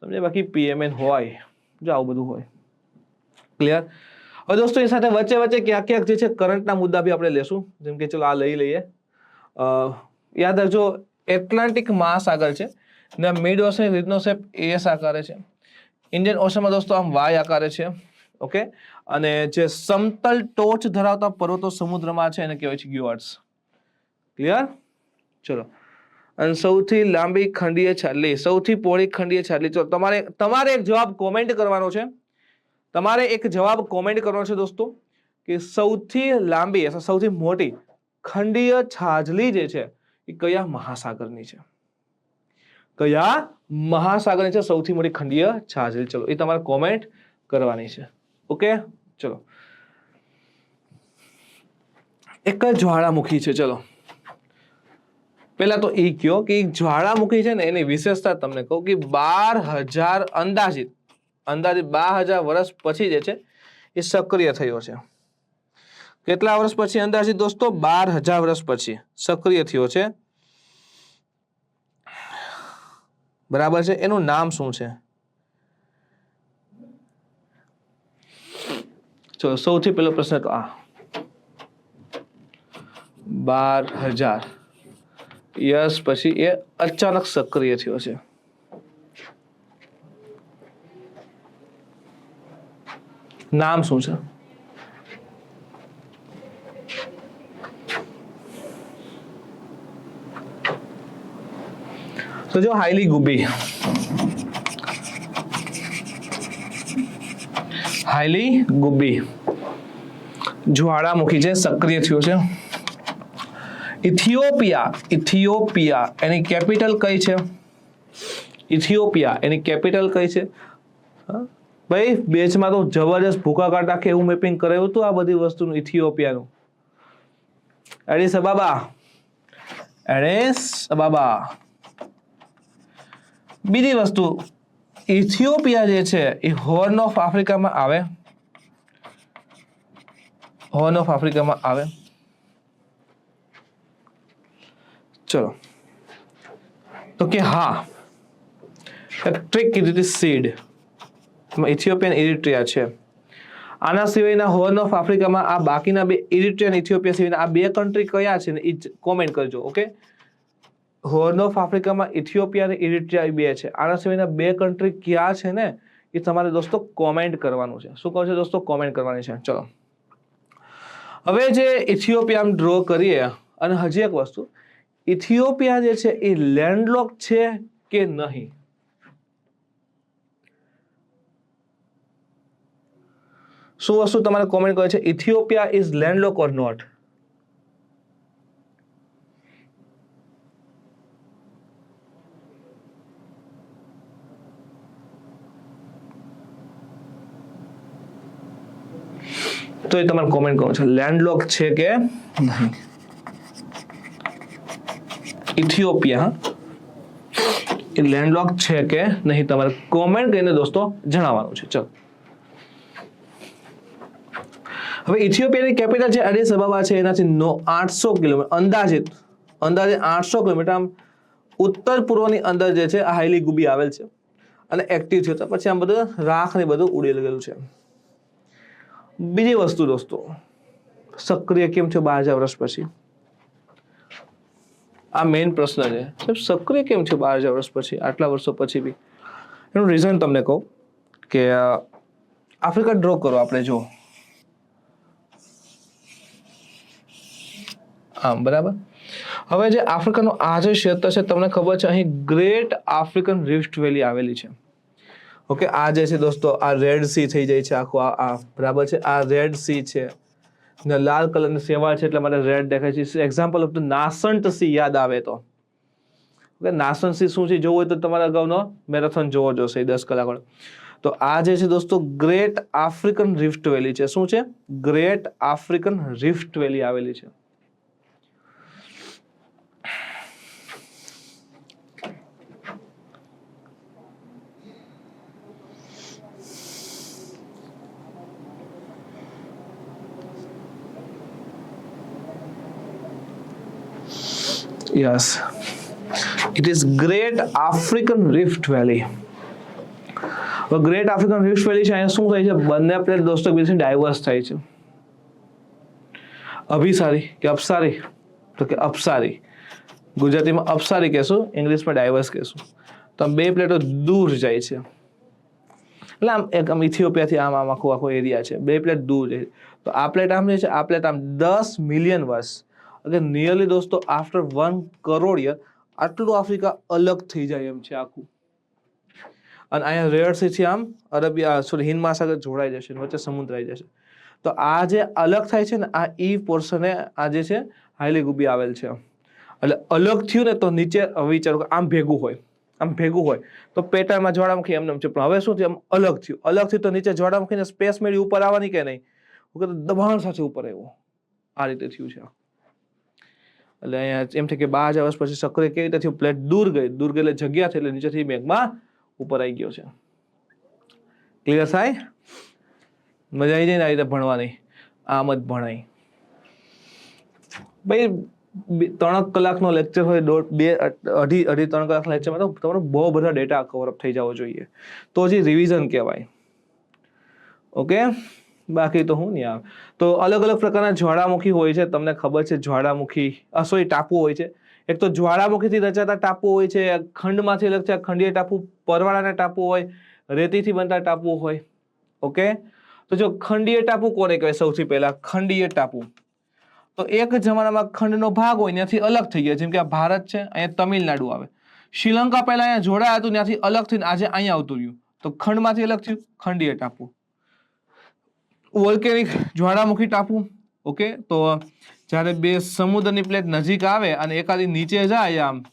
સમજે. બાકી PMN હોય જો આવું બધું હોય. ક્લિયર? હવે દોસ્તો એ સાથે વચ્ચે વચ્ચે ક્યાંક ક્યાંક જે છે કરંટના મુદ્દા બી આપણે લેશું. જેમ કે ચલો આ લઈ લઈએ. યાદ રાખજો એટલાન્ટિક મહાસાગર છે ને મિડ ઓશન રીતનો શેપ AS આકારે છે. ઇન્ડિયન ઓશનમાં દોસ્તો આમ Y આકારે છે. ઓકે, અને જે સમતલ ટોચ ધરાવતા પર્વતો સમુદ્રમાં છે એને કહેવાય છે ગ્યુઆર્ટ્સ. ક્લિયર? ચલો, અને સૌથી લાંબી ખંડીય છાલી, સૌથી પહોળી ખંડીય છાલી. ચલો તમારે એક જવાબ કોમેન્ટ કરવાનો છે. તમારે એક જવાબ કોમેન્ટ કરવાનો છે દોસ્તો કે સૌથી લાંબી અથવા સૌથી મોટી ખંડીય છાજલી જે છે એ કયા મહાસાગરની છે? કયા મહાસાગરની છે સૌથી મોટી ખંડીય છાજલી? ચલો એ તમારે કોમેન્ટ કરવાની છે. ઓકે, ચલો એક જ્વાળામુખી છે. ચલો પેલા તો એ કયો કે જ્વાળામુખી છે ને એની વિશેષતા તમને કહું કે 12,000 અંદાજિત 12,000 વર્ષ પછી જે છે એ સક્રિય થયો છે. કેટલા વર્ષ પછી અંદાજિત દોસ્તો? 12,000 વર્ષ પછી સક્રિય થયો છે. બરાબર છે. એનું નામ શું છે? ચલો સૌથી પહેલો પ્રશ્ન તો આ 12,000 યસ પછી એ અચાનક સક્રિય થયો છે. નામ શું છે? તો જો હાઈલી ગુબી, હાઈલી ગુબી જ્વાળામુખી છે, સક્રિય થયો છે. ઇથિયોપિયા એની કેપિટલ કઈ છે? ઇથિયોપિયા એની કેપિટલ કઈ છે? ભાઈ બેચમાં તો જબરજસ્ત ભૂકા કાઢ નાખે એવું મેપિંગ કરાયું હતું આ બધી વસ્તુનું ઇથિયોપિયાનું. Aedes Ababa. બીજી વસ્તુ, ઇથિયોપિયા જે છે એ હોર્ન ઓફ આફ્રિકામાં આવે. હોર્ન ઓફ આફ્રિકામાં આવે. ચલો તો કે હા, ટ્રિક કીધી હતી સીડ. ઇથિયોપિયા ઇરિટ્રિયા છે. આના સિવાયના હોર્ન ઓફ આફ્રિકામાં આ બાકીના બે ઇરિટ્રિયા અને ઇથિયોપિયા સિવાયના આ બે કન્ટ્રી કયા છે ને એ કોમેન્ટ કરજો. ઓકે, હોર્ન ઓફ આફ્રિકામાં ઇથિયોપિયા અને ઇરિટ્રિયા બે છે. આના સિવાયના બે કન્ટ્રી ક્યાં છે ને એ તમારે દોસ્તો કોમેન્ટ કરવાનું છે. શું કહો છો દોસ્તો? કોમેન્ટ કરવાની છે. ચલો હવે જે ઇથિયોપિયા ડ્રો કરીએ. અને હજી એક વસ્તુ, ઇથિયોપિયા જે છે એ લેન્ડલોક છે કે નહીં? શું વસ્તુ તમારે કોમેન્ટ કરે છે? ઇથિયોપિયા ઇઝ લેન્ડલોક ઓર નોટ? તો એ તમારે કોમેન્ટ કરવું છે લેન્ડલોક છે કે નહીં. ઇથિયોપિયા એ લેન્ડલોક છે કે નહીં તમારે કોમેન્ટ કરીને દોસ્તો જણાવવાનું છે. ચલો હવે ઇથિયોપિયાની કેપિટલ છે એડિસ અબાબા છે. એનાથી 800 કિલોમીટર અંદાજે 800 કિલોમીટર આમ ઉત્તર પૂર્વની અંદર જે છે આ હાઈલી ગુબી આવેલ છે. અને એક્ટિવ થયો તો પછી આમ બધું રાખ ને બધું ઉડી ગયેલું છે. બીજી વસ્તુ દોસ્તો, સક્રિય કેમ થયો 12,000 વર્ષ પછી? આ મેઇન પ્રશ્ન છે. સક્રિય કેમ થયો 12,000 વર્ષ પછી, આટલા વર્ષો પછી બી? એનું રીઝન તમને કહું કે આફ્રિકા ડ્રો કરો આપણે, જો આમ બરાબર. હવે જે આફ્રિકાનું આ જે ક્ષેત્ર છે તમને ખબર છે અહીં ગ્રેટ આફ્રિકન રિફ્ટ વેલી આવેલી છે. ઓકે, આ જે છે દોસ્તો આ રેડ સી થઈ જાય છે આખું, આ બરાબર છે, આ રેડ સી છે ને લાલ કલરની શેવાળ છે એટલે મને રેડ દેખાય છે. એક્ઝામ્પલ ઓફ ધ નાસન્ટ સી યાદ આવે તો, ઓકે, નાસન્ટ સી શું છે જોવું હોય તો તમારે અગાઉનો મેરેથોન જોવો જોશે 10 કલાક વાળો. તો આ જે છે દોસ્તો ગ્રેટ આફ્રિકન રિફ્ટ વેલી છે. શું છે? ગ્રેટ આફ્રિકન રિફ્ટ વેલી આવેલી છે. Yes, it is Great African Rift Valley. Great African Rift Valley છે. અહીંયા શું થાય છે? બંને પ્લેટ દોસ્તો બીજી ડાયવર્સ થાય છે. અભિસારી કે અપસારી? તો કે અપસારી. ગુજરાતીમાં અપસારી કહેશું, ઇંગ્લિશમાં ડાયવર્સ કહેશું. તો બે પ્લેટો દૂર જાય છે એટલે આમ ઇથિયોપિયાથી આમ આખો એરિયા છે. બે પ્લેટ દૂર જાય. તો આ પ્લેટ આમ છે, આ પ્લેટ આમ 10 મિલિયન વર્ષ, એટલે નિયરલી દોસ્તો આફ્ટર 1 કરોડ યર આટલું આફ્રિકા અલગ થઈ જાય એમ છે આખું. અને અહીંયા રેડ સીથી આમ હિન્દ મહાસાગર જોડાઈ જશે, વચ્ચે સમુદ્ર આવી જશે. તો આ જે અલગ થાય છે ને આ પોર્શન આ જે છે હાઈલી ગુબી આવેલ છે. એટલે અલગ થયું ને તો નીચે વિચારો આમ ભેગું હોય તો પેટર્નમાં જ્વાળામુખી એમને છે. પણ હવે શું થયું? આમ અલગ થયું તો નીચે જ્વાળામુખીને સ્પેસ મેળવી ઉપર આવવાની કે નહીં? દબાણ સાથે ઉપર આવ્યું. આ રીતે થયું છે. એટલે અહીંયા એમ છે કે 12,000 વર્ષ પછી સક્રિય કેવી રીતે થયું? પ્લેટ દૂર ગઈ એટલે જગ્યા થઈ એટલે નીચેથી મેઘમાં ઉપર આવી ગયો છે. ક્લિયર થાય? મજા આવી જાય ને આ રીતે ભણવાની? આમ જ ભણાય ભાઈ. 3 કલાકનો લેક્ચર હોય, 2.5-3 કલાકના લેક્ચરમાં તો તમારો બહુ બધા ડેટા કવરઅપ થઈ જવો જોઈએ, તો જે રિવિઝન કહેવાય. ઓકે, બાકી તો હું નહીં આવે. તો અલગ અલગ પ્રકારના જ્વાળામુખી હોય છે. તમને ખબર છે જ્વાળામુખી ટાપુ હોય છે. એક તો જ્વાળામુખીથી રચાતા ટાપુ હોય છે, ખંડમાંથી અલગ છે ખંડીય ટાપુ, પરવાળાના ટાપુ હોય, રેતીથી બનતા ટાપુ હોય. ઓકે, તો જો ખંડીય ટાપુ કોને કહેવાય? સૌથી પહેલા ખંડીય ટાપુ તો એક જમાનામાં ખંડનો ભાગ હોય ત્યાંથી અલગ થઈ ગયા. જેમ કે આ ભારત છે, અહીંયા તમિલનાડુ આવે. શ્રીલંકા પહેલા અહીંયા જોડાયા હતું, ત્યાંથી અલગ થઈને આજે અહીંયા આવતું રહ્યું, તો ખંડમાંથી અલગ થયું, ખંડીય ટાપુ. વોલ્કેનિક જ્વાળામુખી ટાપુ. ઓકે, તો જ્યારે બે સમુદ્રની પ્લેટ નજીક આવે અને એકાદી નીચે જાય આમ,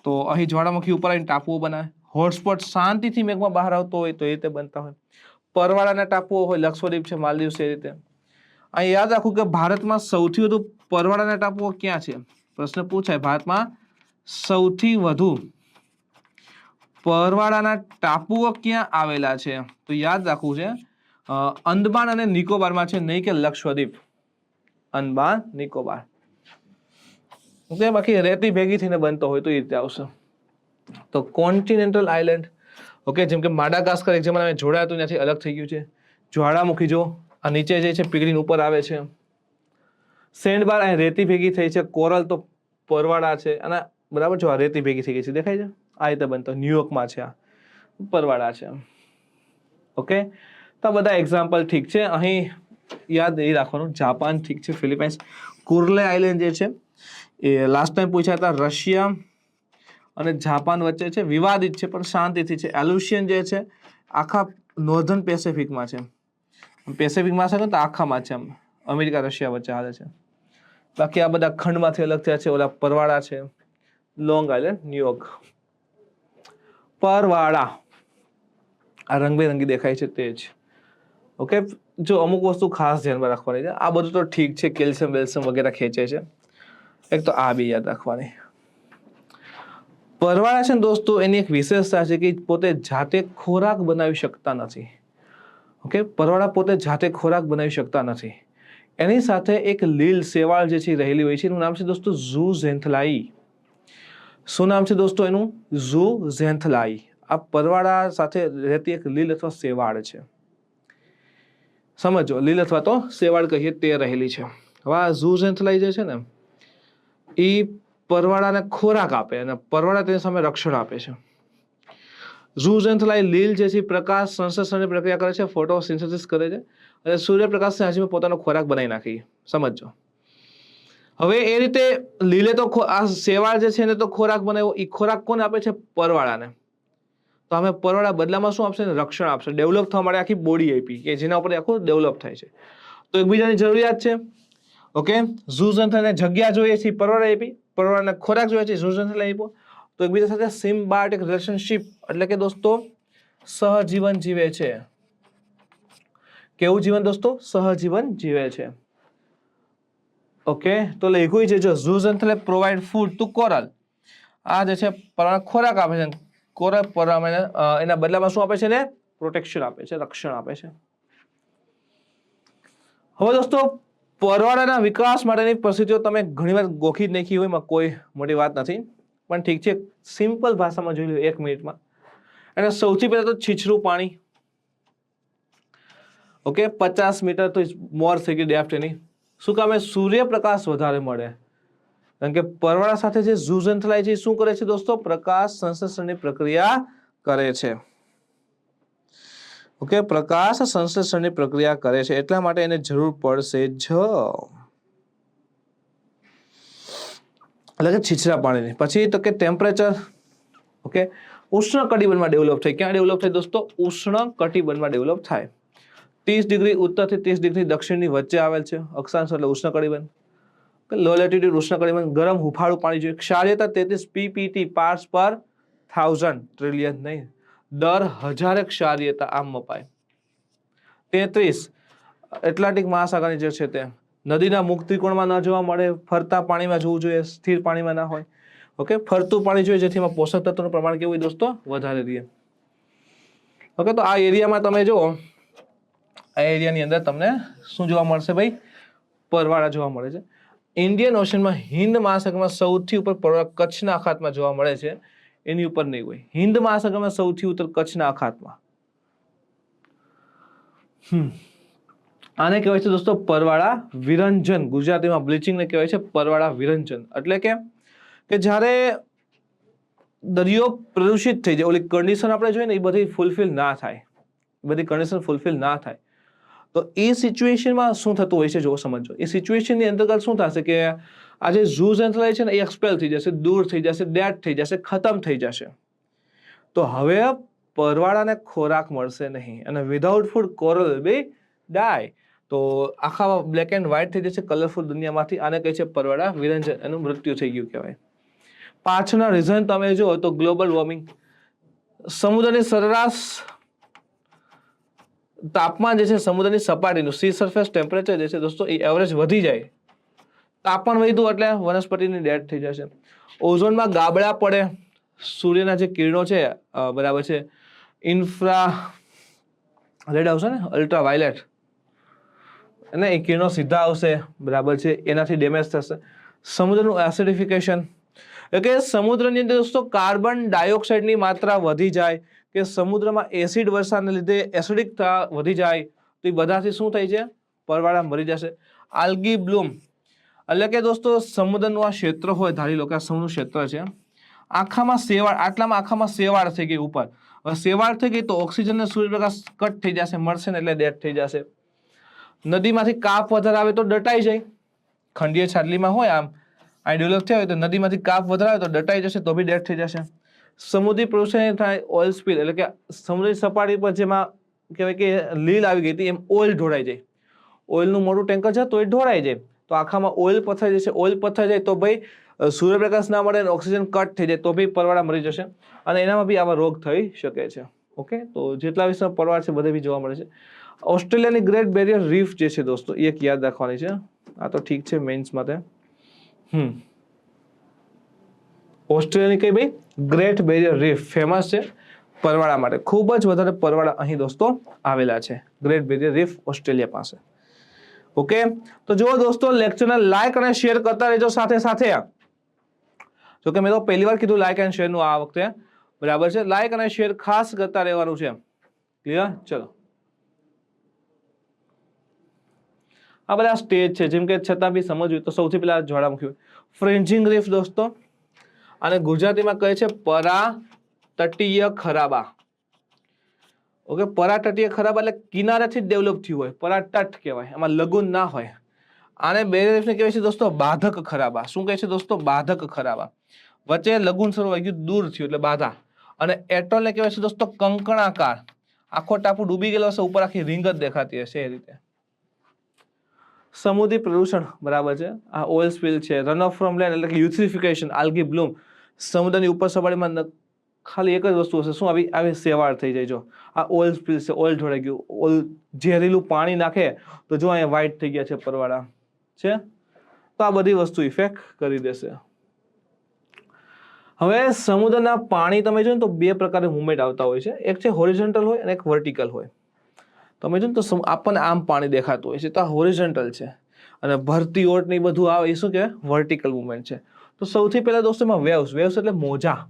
તો અહીં જ્વાળામુખી ઉપર આવીને ટાપુઓ બનાવે. હોટસ્પોટ શાંતિથી મેઘમાં બહાર આવતો હોય તો એ રીતે બનતા હોય. પરવાળાના ટાપુઓ હોય, લક્ષદ્વીપ છે, માલદીવ છે, એ રીતે. અહીં યાદ રાખવું કે ભારતમાં સૌથી વધુ પરવાળાના ટાપુઓ ક્યાં છે? પ્રશ્ન પૂછાય, ભારતમાં સૌથી વધુ પરવાળાના ટાપુઓ ક્યાં આવેલા છે? તો યાદ રાખવું છે અંદમાન અને નિકોબારમાં છે, નહીં કે લક્ષદ્વીપ. અંદમાન નિકોબાર. ઓકે, બાકી રેતી ભેગી થઈને બનતો હોય તો એ રીતે આવશે. તો કોન્ટિનેન્ટલ આઇલેન્ડ, ઓકે, જેમ કે માડાગાસ્કર એક જમાનામાં જોડાયા હતું, ત્યાંથી અલગ થઈ ગયું છે. જ્વાળામુખી જો આ નીચે જે છે પીગળીને ઉપર આવે છે. સેન્ડબાર અહીં રેતી ભેગી થઈ છે. કોરલ તો પરવાળા છે, અને બરાબર જો આ રેતી ભેગી થઈ ગઈ છે, દેખાય છે? આ રીતે બનતો ન્યુયોર્કમાં છે, આ પરવાળા છે. ઓકે, તો બધા એક્ઝામ્પલ ઠીક છે. અહીં યાદ એ રાખવાનું જાપાન ઠીક છે, ફિલિપાઇન્સ, કુર્લે આઇલેન્ડ જે છે એ લાસ્ટ ટાઈમ પૂછ્યા હતા, રશિયા અને જાપાન વચ્ચે છે, વિવાદિત છે પણ શાંતિથી છે. એલ્યુશિયન જે છે આખા નોર્ધન પેસિફિકમાં છે. પેસિફિકમાં છે તો આખામાં છે, અમેરિકા રશિયા વચ્ચે હાલે છે. બાકી આ બધા ખંડમાંથી અલગ થયા છે. ઓલા પરવાળા છે, લોંગ આઇલેન્ડ, ન્યુયોર્ક. પરવાળા આ રંગબેરંગી દેખાય છે તે જ. ઓકે, જો અમુક વસ્તુ ખાસ ધ્યાનમાં રાખવાની છે. આ બધું તો ઠીક છે, કેલ્શિયમ વેલ્શિયમ વગેરે ખેંચે છે. એક તો આ બી યાદ રાખવાની. પરવાળા છે ને દોસ્તો, એની એક વિશેષતા છે કે પોતે જાતે ખોરાક બનાવી શકતા નથી. ઓકે, પરવાળા પોતે જાતે ખોરાક બનાવી શકતા નથી. એની સાથે એક લીલ શેવાળ જે છે રહેલી હોય છે. એનું નામ છે દોસ્તો ઝૂઝેન્થલાઈ. શું નામ છે દોસ્તો એનું? ઝૂઝેન્થલાઈ. આ પરવાળા સાથે રહેતી એક લીલ અથવા શેવાળ છે. સમજો, લીલ અથવા તો શેવાળ કહીએ તે રહેલી છે. હવે આ ઝૂઝેન્થેલાઈ જે છે ને એ પરવાળાને ખોરાક આપે અને પરવાળા તેની સામે રક્ષણ આપે છે. ઝૂઝેન્થેલાઈ લીલ જે છે પ્રકાશ સંશ્લેષણની પ્રક્રિયા કરે છે, ફોટોસિન્થેસિસ કરે છે અને સૂર્યપ્રકાશને હાજરીમાં પોતાનો ખોરાક બનાવી નાખે. સમજો. હવે એ રીતે લીલે તો આ શેવાળ જે છે એને તો ખોરાક બનાવ્યો, એ ખોરાક કોને આપે છે? પરવાળાને. તો અમે પરવાળા બદલામાં શું આપશે? રક્ષણ આપશે. ડેવલપ થવા માટે આખી બોડી આપી કે જેના ઉપર આખું ડેવલપ થાય છે. તો એકબીજાની જરૂરિયાત છે. ઓકે, ઝૂઝેન્થેલાઈને જગ્યા જોઈએ છે, પરવાળા આપી. પરવાળાને ખોરાક જોઈએ છે, ઝૂઝેન્થેલાઈ આપ્યો. તો એકબીજા સાથે સિમ્બાયોટિક રિલેશનશિપ એટલે કે દોસ્તો સહજીવન જીવે છે. કેવું જીવન દોસ્તો? સહજીવન જીવે છે. ઓકે, તો લખ્યું છે જો ઝૂઝેન્થેલાઈ પ્રોવાઇડ ફૂડ ટુ કોરલ. આ જે છે પરવાળા ખોરાક આપે છે. કોરલ પરવાળાને એના બદલામાં શું આપે છે ને? પ્રોટેક્શન આપે છે, રક્ષણ આપે છે. હવે દોસ્તો પરવાળાના વિકાસ માટેની પરિસ્થિતિઓ તમે ઘણીવાર ગોખી જ નાખી હોય, એમાં કોઈ મોટી વાત નથી, પણ ઠીક છે, સિમ્પલ ભાષામાં જોઈ લો 1 મિનિટમાં. અને સૌથી પહેલા તો છીછરું પાણી. ઓકે, 50 મીટર તો મોર થઈ ગઈ ડેપ્થ એની. શું કામ? સૂર્યપ્રકાશ વધારે મળે. કારણ કે પરવાળા સાથે જે ઝૂઝેન્થેલાઈ છે શું કરે છે દોસ્તો? પ્રકાશ સંશ્લેષણની પ્રક્રિયા કરે છે. ઓકે, પ્રકાશ સંશ્લેષણની પ્રક્રિયા કરે છે એટલા માટે એને જરૂર પડશે જ. એટલે કે છીછરા પાણીની. પછી તો કે ટેમ્પરેચર. ઓકે, ઉષ્ણ કટિબંધમાં ડેવલપ થાય. ક્યાં ડેવલપ થાય દોસ્તો? ઉષ્ણ કટિબંધમાં ડેવલપ થાય. 30 ડિગ્રી ઉત્તરથી 30 ડિગ્રી દક્ષિણની વચ્ચે આવેલ છે. અક્ષાંશ એટલે ઉષ્ણ કટિબંધ. લો લેટિટ્યુડ ઉષ્ણ કટિબંધ. ગરમ હુફાળું પાણી જોઈએ. ક્ષારીયતા 33 ppt પાર્ટ્સ પર 1000 ટ્રિલિયન નહીં, દર 1000 ક્ષારીયતા આમ મપાય. 33 એટલાન્ટિક મહાસાગરની જે છે તે નદીના મુક્ત ત્રિકોણમાં ન જોવા મળે, ફરતા પાણીમાં જોવું જોઈએ, સ્થિર પાણીમાં ના હોય. ઓકે, ફરતું પાણી જોઈએ જેથી એમાં પોષક તત્વોનું પ્રમાણ કેવું હોય દોસ્તો? વધારે રહે. ઓકે, તો આ એરિયામાં તમે જુઓ, આ એરિયાની અંદર તમને શું જોવા મળશે ભાઈ? પરવાળા જોવા મળે છે. ઇન્ડિયન ઓશનમાં હિન્દ મહાસાગરમાં સૌથી ઉપર પરવાળા કચ્છના અખાતમાં જોવા મળે છે, એની ઉપર નહીં હોય. હિન્દ મહાસાગરમાં સૌથી ઉત્તર કચ્છના અખાતમાં. આને કહેવાય છે દોસ્તો પરવાળા વિરંજન. ગુજરાતીમાં બ્લીચિંગને કહેવાય છે પરવાળા વિરંજન. એટલે કે જ્યારે દરિયો પ્રદૂષિત થઈ જાય, ઓલી કન્ડિશન આપણે જોઈએ ને એ બધી ફૂલફિલ ના થાય, બધી કન્ડિશન ફૂલફિલ ના થાય, તો એ સિચ્યુએશનમાં શું થતું હોય છે જો સમજો. એ સિચ્યુએશનની અંતર્ગત શું થશે કે આ જે ઝૂઝેન્થેલાઈ છે ને એ એક્સપેલ થઈ જશે, દૂર થઈ જશે, ડેડ થઈ જશે, ખતમ થઈ જશે. તો હવે પરવાળાને ખોરાક મળશે નહીં અને વિધાઉટ ફૂડ કોરલ બી ડાય. તો આખા બ્લેક એન્ડ વ્હાઇટ થઈ જશે કલરફુલ દુનિયામાંથી. આને કહે છે પરવાળા વિરંજન. એનું મૃત્યુ થઈ ગયું કહેવાય. પાછળના રીઝન તમે જુઓ તો ગ્લોબલ વોર્મિંગ. સમુદ્રની સરેરાશ તાપમાન જે છે સમુદ્રની સપાટીનું સી સરફેસ ટેમ્પરેચર જે છે દોસ્તો એ એવરેજ વધી જાય. તાપમાન વધ્યું એટલે વનસ્પતિની ડેથ થઈ જશે. ઓઝોનમાં ગાબડા પડે. સૂર્યના જે કિરણો છે બરાબર છે ઇન્ફ્રા રેડ આવશે ને, અલ્ટ્રા વાયોલેટ, અને એ કિરણો સીધા આવશે બરાબર છે, એનાથી ડેમેજ થશે. સમુદ્રનું એસિડિફિકેશન એટલે કે સમુદ્રની અંદર દોસ્તો કાર્બન ડાયોક્સાઇડની માત્રા વધી જાય કે સમુદ્રમાં એસિડ વર્ષાને લીધે એસિડિકતા વધી જાય, તો એ બધાથી શું થાય છે? પરવાળા મરી જશે. આલ્ગી બ્લૂમ એટલે કે દોસ્તો સમુદ્રનું આ ક્ષેત્ર હોય, ધારી લો કે આ સમુદ્રનું ક્ષેત્ર છે, આખામાં શેવાળ, આટલામાં આખામાં શેવાળ થઈ ગઈ ઉપર. હવે શેવાળ થઈ ગઈ તો ઓક્સિજન ને સૂર્યપ્રકાશ કટ થઈ જશે, મળશે ને એટલે ડેથ થઈ જશે. નદીમાંથી કાપ વધારે આવે તો દટાઈ જાય. ખંડીય છાડલીમાં હોય આમ આ ડેવલપ થયા હોય તો નદીમાંથી કાપ વધારે આવે તો દટાઈ જશે, તો બી ડેથ થઈ જશે. સમુદ્રી પ્રદૂષણ થાય ઓઇલ સ્પીલ એટલે કે સમુદ્રી સપાટી પર જેમાં કહેવાય કે લીલ આવી ગઈ હતી એમ ઓઇલ ઢોળાઈ જાય. ઓઇલનું મોટું ટેન્કર છે તો એ ઢોળાઈ જાય, તો આખામાં ઓઇલ પથરાઈ જશે. ઓઇલ પથરાઈ જાય તો ભાઈ સૂર્યપ્રકાશ ના મળે, ઓક્સિજન કટ થઈ જાય તો ભાઈ પરવાળા મરી જશે અને એનામાં બી આવા રોગ થઈ શકે છે. ઓકે, તો જેટલા વિસ્તાર પરવાળ છે બધે બી જોવા મળે છે. ઓસ્ટ્રેલિયાની ગ્રેટ બેરિયર રીફ જે છે દોસ્તો એ એક યાદ રાખવાની છે. આ તો ઠીક છે મેન્સ માટે. ઓસ્ટ્રેલિયાની કઈ ભાઈ ગ્રેટ બેરિયર રીફ ફેમસ છે પરવાળા માટે. ખૂબ જ વધારે પરવાળા અહીં દોસ્તો આવેલા છે. ગ્રેટ બેરિયર રીફ ઓસ્ટ્રેલિયા પાસે. ઓકે, તો જુઓ દોસ્તો લેક્ચરને લાઈક અને શેર કરતા રહેજો સાથે સાથે. જો કે મેં તો પહેલી વાર કીધું લાઈક એન્ડ શેર નું આ વખતે, બરાબર છે. લાઈક અને શેર ખાસ કરતા રહેવાનું છે. ક્લિયર? ચલો, આ બધા સ્ટેજ છે, જેમ કે છતાં બી સમજવું તો સૌથી પહેલા જ્વાળામુખી ફ્રિન્જિંગ રીફ દોસ્તો, અને ગુજરાતીમાં કહે છે પરાતટીય ખરાબા. ઓકે, પરાતટીય ખરાબા એટલે કિનારેથી જ ડેવલપ થયું હોય, પરાતટ કહેવાય, એમાં લઘુન ના હોય. આને બેરિયર રીફને કહેવાય છે દોસ્તો બાધક ખરાબા. શું કહે છે દોસ્તો? બાધક ખરાબા. વચ્ચે લઘુન શરૂ થઈ ગયું, દૂર થયું એટલે બાધા. અને એટોલને કહેવાય છે દોસ્તો કંકણાકાર. આખો ટાપુ ડૂબી ગયેલો હશે, ઉપર આખી રીંગ જ દેખાતી હશે એ રીતે. સમુદ્રી પ્રદૂષણ, બરાબર છે. આ ઓઇલ સ્પિલ છે. રન ઓફ ફ્રોમ લેન્ડ એટલે કે યુથિફિકેશન, આલ્ગી બ્લૂમ. સમુદ્રની ઉપર સપાટીમાં ખાલી એક જ વસ્તુ હશે, શું? આવી શેવાળ થઈ જાય. જો આ ઓઇલ સ્પિલ છે, ઓઇલ ઢોળાઈ ગયું, ઓઇલ ઝેરીલું પાણી નાખે તો જો અહીંયા વ્હાઈટ થઈ ગયા છે પરવાળા છે. તો આ બધી વસ્તુ ઇફેક્ટ કરી દેશે. હવે સમુદ્રના પાણી તમે જો ને તો બે પ્રકારે મુવમેન્ટ આવતા હોય છે. એક છે હોરિઝોન્ટલ હોય અને એક વર્ટિકલ હોય. તમે જો ને તો આપણને આમ પાણી દેખાતું હોય છે તો આ હોરિઝોન્ટલ છે, અને ભરતી ઓટ ને બધું આવે એ શું કહેવાય? વર્ટિકલ મુવમેન્ટ છે. તો સૌથી પહેલા દોસ્તો એમાં વેવ્સ. વેવ્સ એટલે મોજા.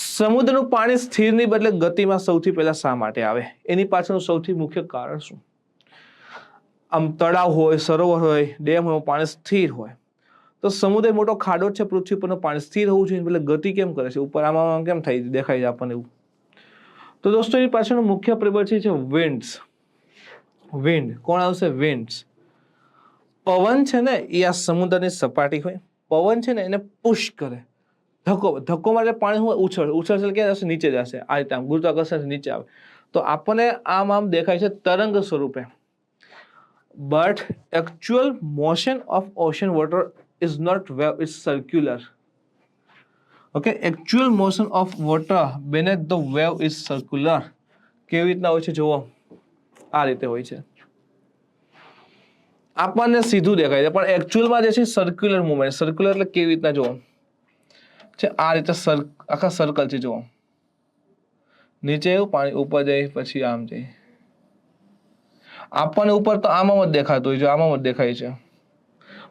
સમુદ્રનું પાણી સ્થિરની બદલે ગતિમાં સૌથી પહેલા શા માટે આવે? એની પાછળનું સૌથી મુખ્ય કારણ શું? આમ તળાવ હોય, સરોવર હોય, ડેમ હોય, પાણી સ્થિર હોય. તો સમુદ્ર મોટો ખાડો છે, પૃથ્વી પરનું પાણી સ્થિર હોવું જોઈએ, એટલે ગતિ કેમ કરે છે? ઉપર આમાં કેમ થાય દેખાય છે આપણને એવું? તો દોસ્તો એની પાછળનું મુખ્ય પરિબળ છે વિન્ડ્સ. વિન્ડ. કોણ આવશે? વિન્ડ્સ. પવન છે ને એ આ સમુદ્રની સપાટી હોય, પવન છે ને એને પુશ કરે, ધક્કો મારે પાણી હોય ઉછળશે ક્યાં જશે? નીચે જશે. આ રીતે આમ ગુરુત્વાકર્ષણ નીચે આવે. તો આપણને આમ દેખાય છે તરંગ સ્વરૂપે. But actual motion of ocean water is not wave, it's circular. Okay, actual motion of water beneath the wave is circular. કેવી રીતના હોય છે જુઓ, આ રીતે હોય છે. આપણને સીધું દેખાય છે પણ એકચ્યુઅલમાં જે છે સર્ક્યુલર મુવમેન્ટ. સર્ક્યુલર એટલે કેવી રીતના જુઓ છે, આ રીતે આખા સર્કલ છે જુઓ. નીચે એવું પાણી, ઉપર જાય, પછી આમ જાય. આપણને ઉપર તો આમ જ દેખાતું હોય છે, આમ જ દેખાય છે,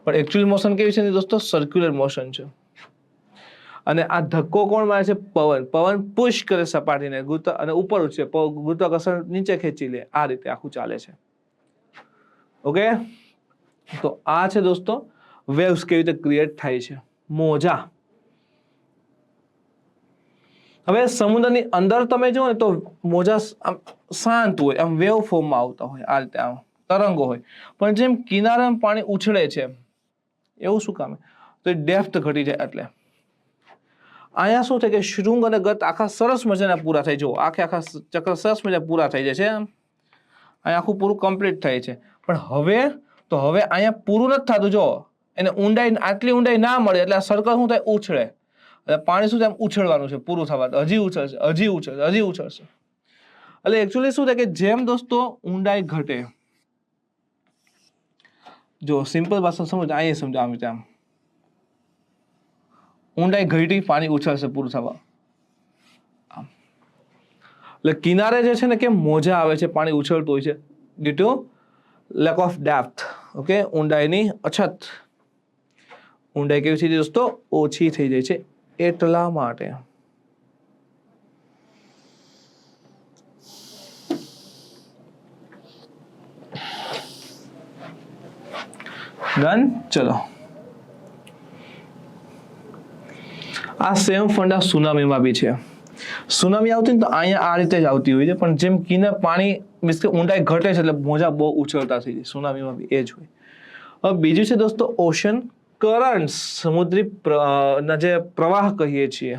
પણ એકચ્યુઅલ મોશન કેવી છે દોસ્તો? સર્ક્યુલર મોશન છે. અને આ ધક્કો કોણ મારે છે? પવન. પવન પુશ કરે સપાટીને અને ઉપર ઉછે, ગુરુત્વાકર્ષણ નીચે ખેંચી લે. આ રીતે આખું ચાલે છે. ઓકે, તો આ છે દોસ્તો વેવ્સ કેવી રીતે ક્રિએટ થાય છે, મોજા. હવે સમુદ્રની અંદર તમે જુઓ ને તો મોજા આમ શાંત હોય, આમ વેવ ફોર્મમાં આવતા હોય, આ રીતે આમ તરંગો હોય. પણ જેમ કિનારામાં પાણી ઉછળે છે એવું શું કામ? તો એ ડેપ્થ ઘટી જાય એટલે. અહીંયા શું થાય કે શૃંગ અને ગત આખા સરસ મજાના પૂરા થાય. જો આખા ચક્ર સરસ મજા પૂરા થઈ જાય છે. અહીંયા આખું પૂરું કમ્પ્લીટ થાય છે. પણ હવે અહીંયા પૂરું નથી થતું. જો એને ઊંડાઈ, આટલી ઊંડાઈ ના મળે એટલે આ સર્કલ શું થાય? ઉછળે. એટલે પાણી શું થાય? ઉછળવાનું છે પૂરું થવા. હજી ઉછળશે, હજી ઉછળશે, હજી ઉછળશે. એટલે એકચ્યુઅલી શું થાય કે જેમ દોસ્તો ઊંડાઈ ઘટે, જો સિમ્પલ ભાષા સમજ, અહીંયા સમજો આમ રીતે આમ ઊંડાઈ ઘટી, પાણી ઉછળશે પૂરું થવા. એટલે કિનારે જે છે ને કેમ મોજા આવે છે, પાણી ઉછળતું હોય છે due to lack of depth. Okay, ઊંડાઈની અછત. ઊંડાઈ કેવી છે દોસ્તો? ઓછી થઈ જાય છે એટલા માટે. ડન. ચલો, આ સેમ ફંડા સુનામીમાં બી છે. સુનામી આવતી ને તો અહીંયા આ રીતે જ આવતી હોય છે, પણ જેમ કિનારે પાણી મીન્સ કે ઊંડાઈ ઘટે છે એટલે મોજા બહુ ઉછળતા થઈ જાય. સુનામીમાં બી એ જ હોય. હવે બીજું છે દોસ્તો ઓશન કરન્ટ્સ, સમુદ્રી જે પ્રવાહ કહીએ છીએ.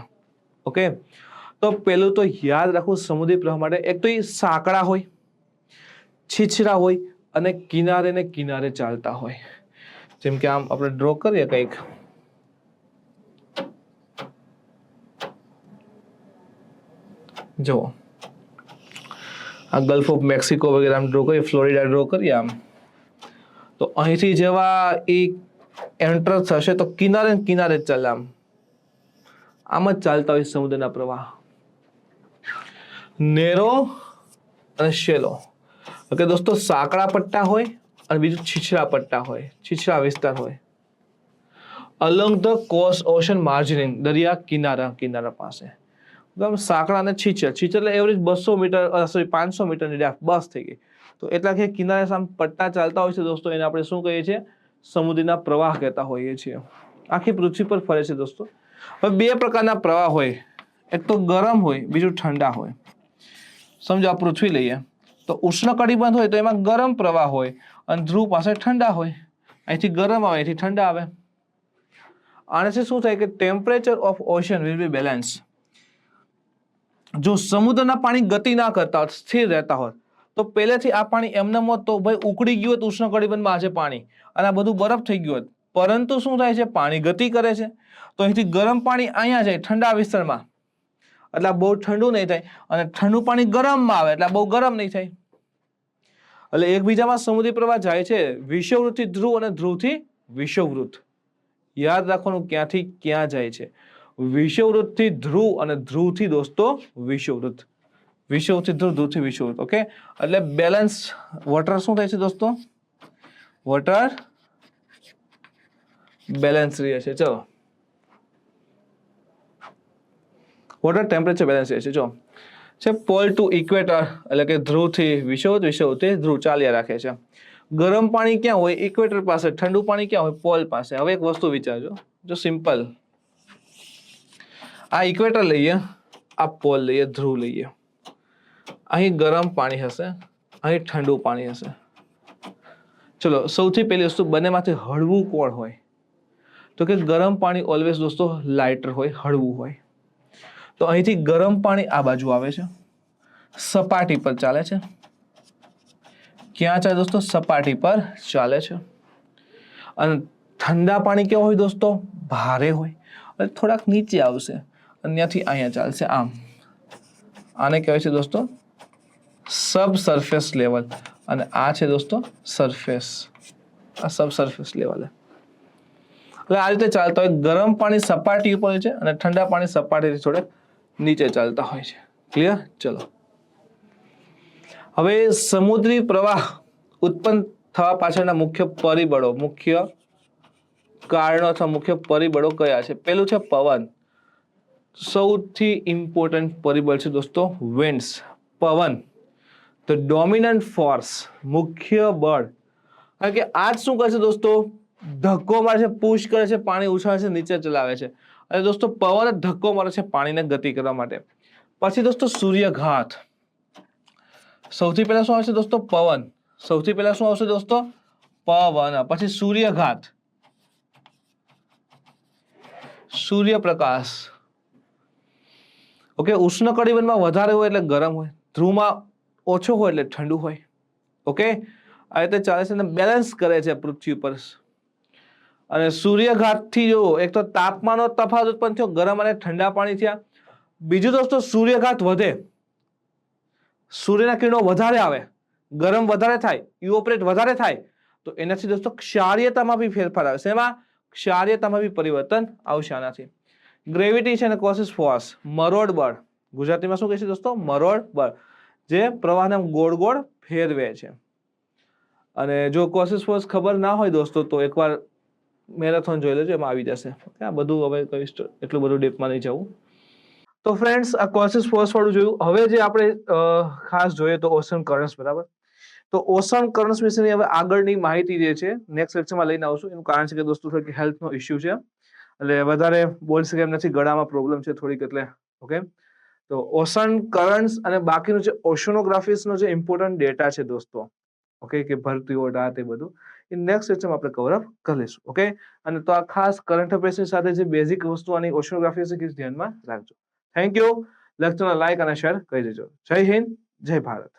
ઓકે, તો પેલું તો યાદ રાખવું સમુદ્રી પ્રવાહ માટે એક તો એ સાંકડા હોય, છીછરા હોય અને કિનારે ને કિનારે ચાલતા હોય. જેમ કે આમ આપણે ડ્રો કરીએ કંઈક, જુઓ આ ગલ્ફ ઓફ મેક્સિકો વગેરે આમ ડ્રો કરીએ, ફ્લોરિડા ડ્રો કરીએ આમ, તો અહીંથી જેવા એ એન્ટર થશે તો કિનારે કિનારે જ ચાલે. આમ જ ચાલતા હોય સમુદ્રના પ્રવાહ, નેરો અને શેલો. ઓકે દોસ્તો, સાંકડા પટ્ટા હોય અને બીજું છીછરા પટ્ટા હોય, છીછરા વિસ્તાર હોય. Along the cost ocean margin, દરિયા કિનારા પાસે. સાંકડા અને છીછર એટલે એવરેજ 200 મીટર, સોરી 500 મીટરની ડેપ્થ બસ થઈ ગઈ. તો એટલા કે કિનારે સામે પટ્ટા ચાલતા હોય છે દોસ્તો, એને આપણે શું કહીએ છીએ? સમુદ્રના પ્રવાહ કહેતા હોઈએ છીએ. આખી પૃથ્વી પર ફરે છે દોસ્તો. હવે બે પ્રકારના પ્રવાહ હોય, એક તો ગરમ હોય, બીજું ઠંડા હોય. સમજો આ પૃથ્વી લઈએ તો ઉષ્ણકટિબંધ હોય તો એમાં ગરમ પ્રવાહ હોય અને ધ્રુવ પાસે ઠંડા હોય. અહીંથી ગરમ આવે, અહીંથી ઠંડા આવે. આનાથી શું થાય કે temperature of ocean will be balance. જો સમુદ્રના પાણી ગતિ ના કરતા હોત, સ્થિર રહેતા હોત, તો પહેલેથી આ પાણી એમને હોત તો ભાઈ ઉકળી ગયું હોત ઉષ્ણકટિબંધમાં આજે પાણી, અને આ બધું બરફ થઈ ગયું હોત. પરંતુ શું થાય છે? પાણી ગતિ કરે છે, તો અહીંથી ગરમ પાણી અહીંયા જાય ઠંડા વિસ્તારમાં, એટલે બહુ ઠંડુ નહીં થાય, અને ઠંડુ પાણી ગરમમાં આવે એટલે બહુ ગરમ નહીં થાય. એટલે એકબીજામાં સમુદ્રી પ્રવાહ જાય છે, વિષુવવૃત્તથી ધ્રુવ અને ધ્રુવથી વિષુવવૃત્ત. યાદ રાખવાનું ક્યાંથી ક્યાં જાય છે. વિષુવવૃત્તથી ધ્રુવ અને ધ્રુવથી દોસ્તો વિષુવવૃત્ત. વિષુવથી ધ્રુવ, ધ્રુવથી વિષુવવૃત્ત. ઓકે, એટલે બેલેન્સ વોટર શું થાય છે દોસ્તો? વોટર બેલેન્સ રહે છે. ચલો, વોટર ટેમ્પરેચર બેલેન્સ રહે છે. જો છે પોલ ટુ ઇક્વેટર, એટલે કે ધ્રુવથી વિષુવવૃત્ત, વિષુવવૃત્તથી ધ્રુવ ચાલ્યા રાખે છે. ગરમ પાણી ક્યાં હોય? ઇક્વેટર પાસે. ઠંડુ પાણી ક્યાં હોય? પોલ પાસે. હવે એક વસ્તુ વિચારજો, જો સિમ્પલ, આ ઇક્વેટર લઈએ, આ પોલ લઈએ, ધ્રુવ લઈએ. અહીં ગરમ પાણી હશે, અહીં ઠંડુ પાણી હશે. ચલો, સૌથી પહેલી વસ્તુ, બંનેમાંથી હળવું કોણ હોય? તો કે ગરમ પાણી ઓલવેઝ દોસ્તો લાઇટર હોય, હળવું હોય. તો અહીંથી ગરમ પાણી આ બાજુ આવે છે, સપાટી પર ચાલે છે. ક્યાં ચાલે દોસ્તો? સપાટી પર ચાલે છે. અને ઠંડા પાણી કેવા હોય દોસ્તો? ભારે હોય, એટલે થોડાક નીચે આવશે અને ત્યાંથી અહીંયા ચાલશે આમ. આને કહેવાય છે દોસ્તો સબસર્ફેસ લેવલ, અને આ છે દોસ્તો સરફેસ. આ સબસર્ફેસ લેવલ. એટલે આ રીતે ચાલતા હોય. ગરમ પાણી સપાટી ઉપર હોય છે અને ઠંડા પાણી સપાટીથી થોડેક નીચે ચાલતા હોય છે. ક્લિયર? ચલો, હવે સમુદ્રી પ્રવાહ ઉત્પન્ન થવા પાછળના મુખ્ય પરિબળો, મુખ્ય કારણો અથવા મુખ્ય પરિબળો કયા છે? પેલું છે પવન. સૌથી ઇમ્પોર્ટન્ટ પરિબળ છે દોસ્તો વિન્ડ્સ, પવન. ધ ડોમિનન્ટ ફોર્સ, મુખ્ય બળ. કારણ કે આજ શું કરે છે દોસ્તો? ધક્કો મારે છે, પુશ કરે છે, પાણી ઉછાળે છે, નીચે ચલાવે છે. અને દોસ્તો પવન ધક્કો મારે છે પાણીને ગતિ કરવા માટે. પછી દોસ્તો સૂર્યઘાત. સૌથી પહેલા શું આવશે દોસ્તો? પવન. સૌથી પહેલા શું આવશે દોસ્તો? પવન. પછી સૂર્યઘાત, સૂર્યપ્રકાશ. ઓકે, ઉષ્ણકટિબંધમાં વધારે હોય એટલે ગરમ હોય, ધ્રુવમાં ઓછો હોય એટલે ઠંડુ હોય. ઓકે, આ રીતે ચાલે છે અને બેલેન્સ કરે છે પૃથ્વી પર. અને સૂર્યઘાતથી જો એક તો તાપમાનનો તફાવત ઉત્પન્ન થયો, ગરમ અને ઠંડા પાણી થયા. બીજું દોસ્તો સૂર્યઘાત વધે, સૂર્યના કિરણો વધારે આવે, ગરમ વધારે થાય, ઇવોપરેટ વધારે થાય, તો એનાથી દોસ્તો ક્ષારીયતામાં બી ફેરફાર આવે છે. એમાં ક્ષારીયતામાં બી પરિવર્તન આવશે આનાથી. ગ્રેવિટી છે અને કોસિસ ફોર્સ, મરોડ બળ. ગુજરાતીમાં શું કહે છે દોસ્તો? મરોડ બળ, જે પ્રવાહને ગોળ ગોળ ફેરવે છે. અને જો કોસિસ ફોર્સ ખબર ના હોય દોસ્તો તો એકવાર મેરેથોન જોઈ લેજો, એમાં આવી જશે. આ બધું હવે કહીશ તો એટલું બધું ડીપમાં નહીં જવું. તો ફ્રેન્ડ્સ, આ કોસિસ ફોર્સ વાળું જોયું. હવે જે આપણે ખાસ જોઈએ તો ઓશન કરન્ટ્સ, બરાબર. તો ઓશન કરન્ટ્સ વિશેની હવે આગળની માહિતી જે છે નેક્સ્ટ લેક્ચરમાં લઈને આવશું. એનું કારણ છે કે દોસ્તો થોડીક હેલ્થનો ઇશ્યુ છે, એટલે વધારે બોલી શકે એમ નથી, ગળામાં પ્રોબ્લેમ છે થોડીક, એટલે ઓકે. તો ઓશન કરન્ટ્સ અને બાકીનું જે ઓશનોગ્રાફીસનો જે ઇમ્પોર્ટન્ટ ડેટા છે દોસ્તો, ઓકે, કે ભરતી ઓઢા તે બધું, એ નેક્સ્ટ લેક્ચરમાં આપણે કવર અપ કરી લઈશું. ઓકે, અને તો આ ખાસ કરંટ અફેર્સની સાથે જે બેઝિક વસ્તુ આની ઓશનોગ્રાફી છે કે ધ્યાનમાં રાખજો. Thank you. લેક્ચરને લાઈક અને શેર કરી દેજો. જય હિન્દ, જય ભારત.